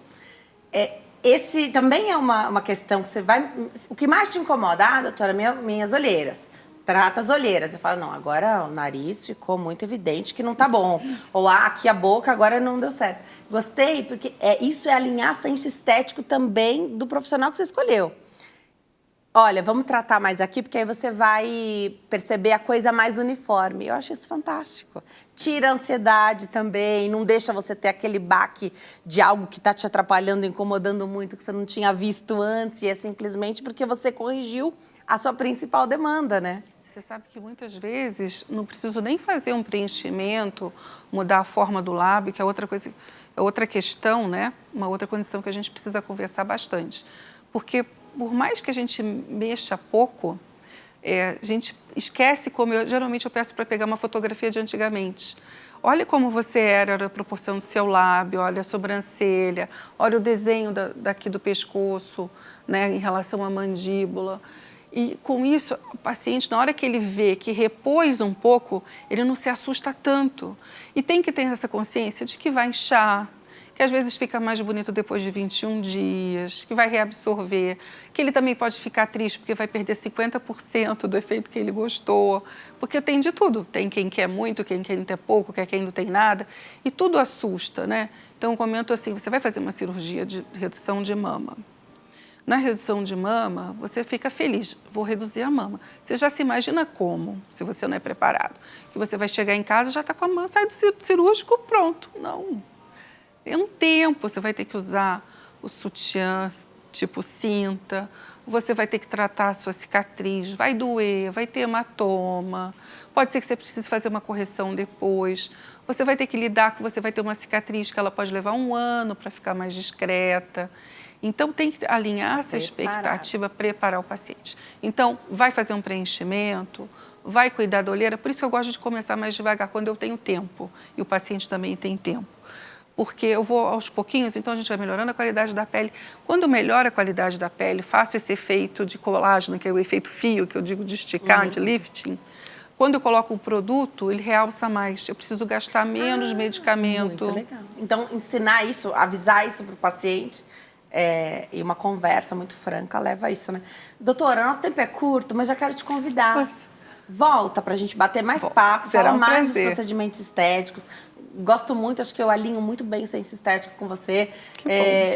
esse também é uma questão que você vai... O que mais te incomoda? Doutora, minhas olheiras. Trata as olheiras. Você fala, não, agora o nariz ficou muito evidente que não tá bom. Ou, aqui a boca agora não deu certo. Gostei, porque isso é alinhar senso estético também do profissional que você escolheu. Olha, vamos tratar mais aqui, porque aí você vai perceber a coisa mais uniforme. Eu acho isso fantástico. Tira a ansiedade também, não deixa você ter aquele baque de algo que está te atrapalhando, incomodando muito, que você não tinha visto antes, e é simplesmente porque você corrigiu a sua principal demanda, né? Você sabe que muitas vezes não preciso nem fazer um preenchimento, mudar a forma do lábio, que é outra coisa, é outra questão, né? Uma outra condição que a gente precisa conversar bastante. Porque por mais que a gente mexa pouco, a gente esquece como geralmente eu peço para pegar uma fotografia de antigamente. Olha como você era a proporção do seu lábio, olha a sobrancelha, olha o desenho daqui do pescoço, né, em relação à mandíbula. E com isso, o paciente, na hora que ele vê que repôs um pouco, ele não se assusta tanto. E tem que ter essa consciência de que vai inchar, que às vezes fica mais bonito depois de 21 dias, que vai reabsorver, que ele também pode ficar triste porque vai perder 50% do efeito que ele gostou, porque tem de tudo. Tem quem quer muito, quem quer pouco, quem não tem nada, e tudo assusta, né? Então, eu comento assim, você vai fazer uma cirurgia de redução de mama. Na redução de mama, você fica feliz, vou reduzir a mama. Você já se imagina como, se você não é preparado? Que você vai chegar em casa, já está com a mama, sai do cirúrgico, pronto. Não. Tem um tempo, você vai ter que usar o sutiã, tipo cinta, você vai ter que tratar a sua cicatriz, vai doer, vai ter hematoma, pode ser que você precise fazer uma correção depois. Você vai ter que lidar que você vai ter uma cicatriz que ela pode levar 1 ano para ficar mais discreta. Então, tem que alinhar essa expectativa, preparar o paciente. Então, vai fazer um preenchimento, vai cuidar da olheira. Por isso que eu gosto de começar mais devagar, quando eu tenho tempo. E o paciente também tem tempo. Porque eu vou aos pouquinhos, então a gente vai melhorando a qualidade da pele. Quando melhora a qualidade da pele, faço esse efeito de colágeno, que é o efeito fio, que eu digo de esticar, de lifting. Quando eu coloco o produto, ele realça mais. Eu preciso gastar menos medicamento. Muito legal. Então, ensinar isso, avisar isso para o paciente... e uma conversa muito franca leva a isso, né? Doutora, nosso tempo é curto, mas já quero te convidar. Nossa. Volta pra gente bater mais papo, Será falar um mais dos prazer. procedimentos estéticos. Gosto muito, acho que eu alinho muito bem o senso estético com você.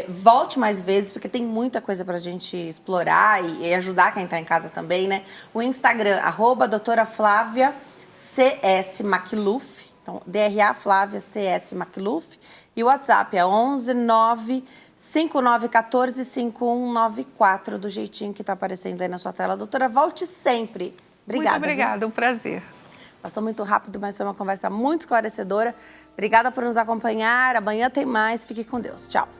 Volte mais vezes, porque tem muita coisa pra gente explorar e ajudar quem tá em casa também, né? O Instagram, @doutora Flávia CS Macluf, então DRA Flávia CS Macluf, e o WhatsApp é 11 5914 5194, do jeitinho que está aparecendo aí na sua tela. Doutora, volte sempre. Obrigada. Muito obrigada, um prazer. Passou muito rápido, mas foi uma conversa muito esclarecedora. Obrigada por nos acompanhar. Amanhã tem mais. Fique com Deus. Tchau.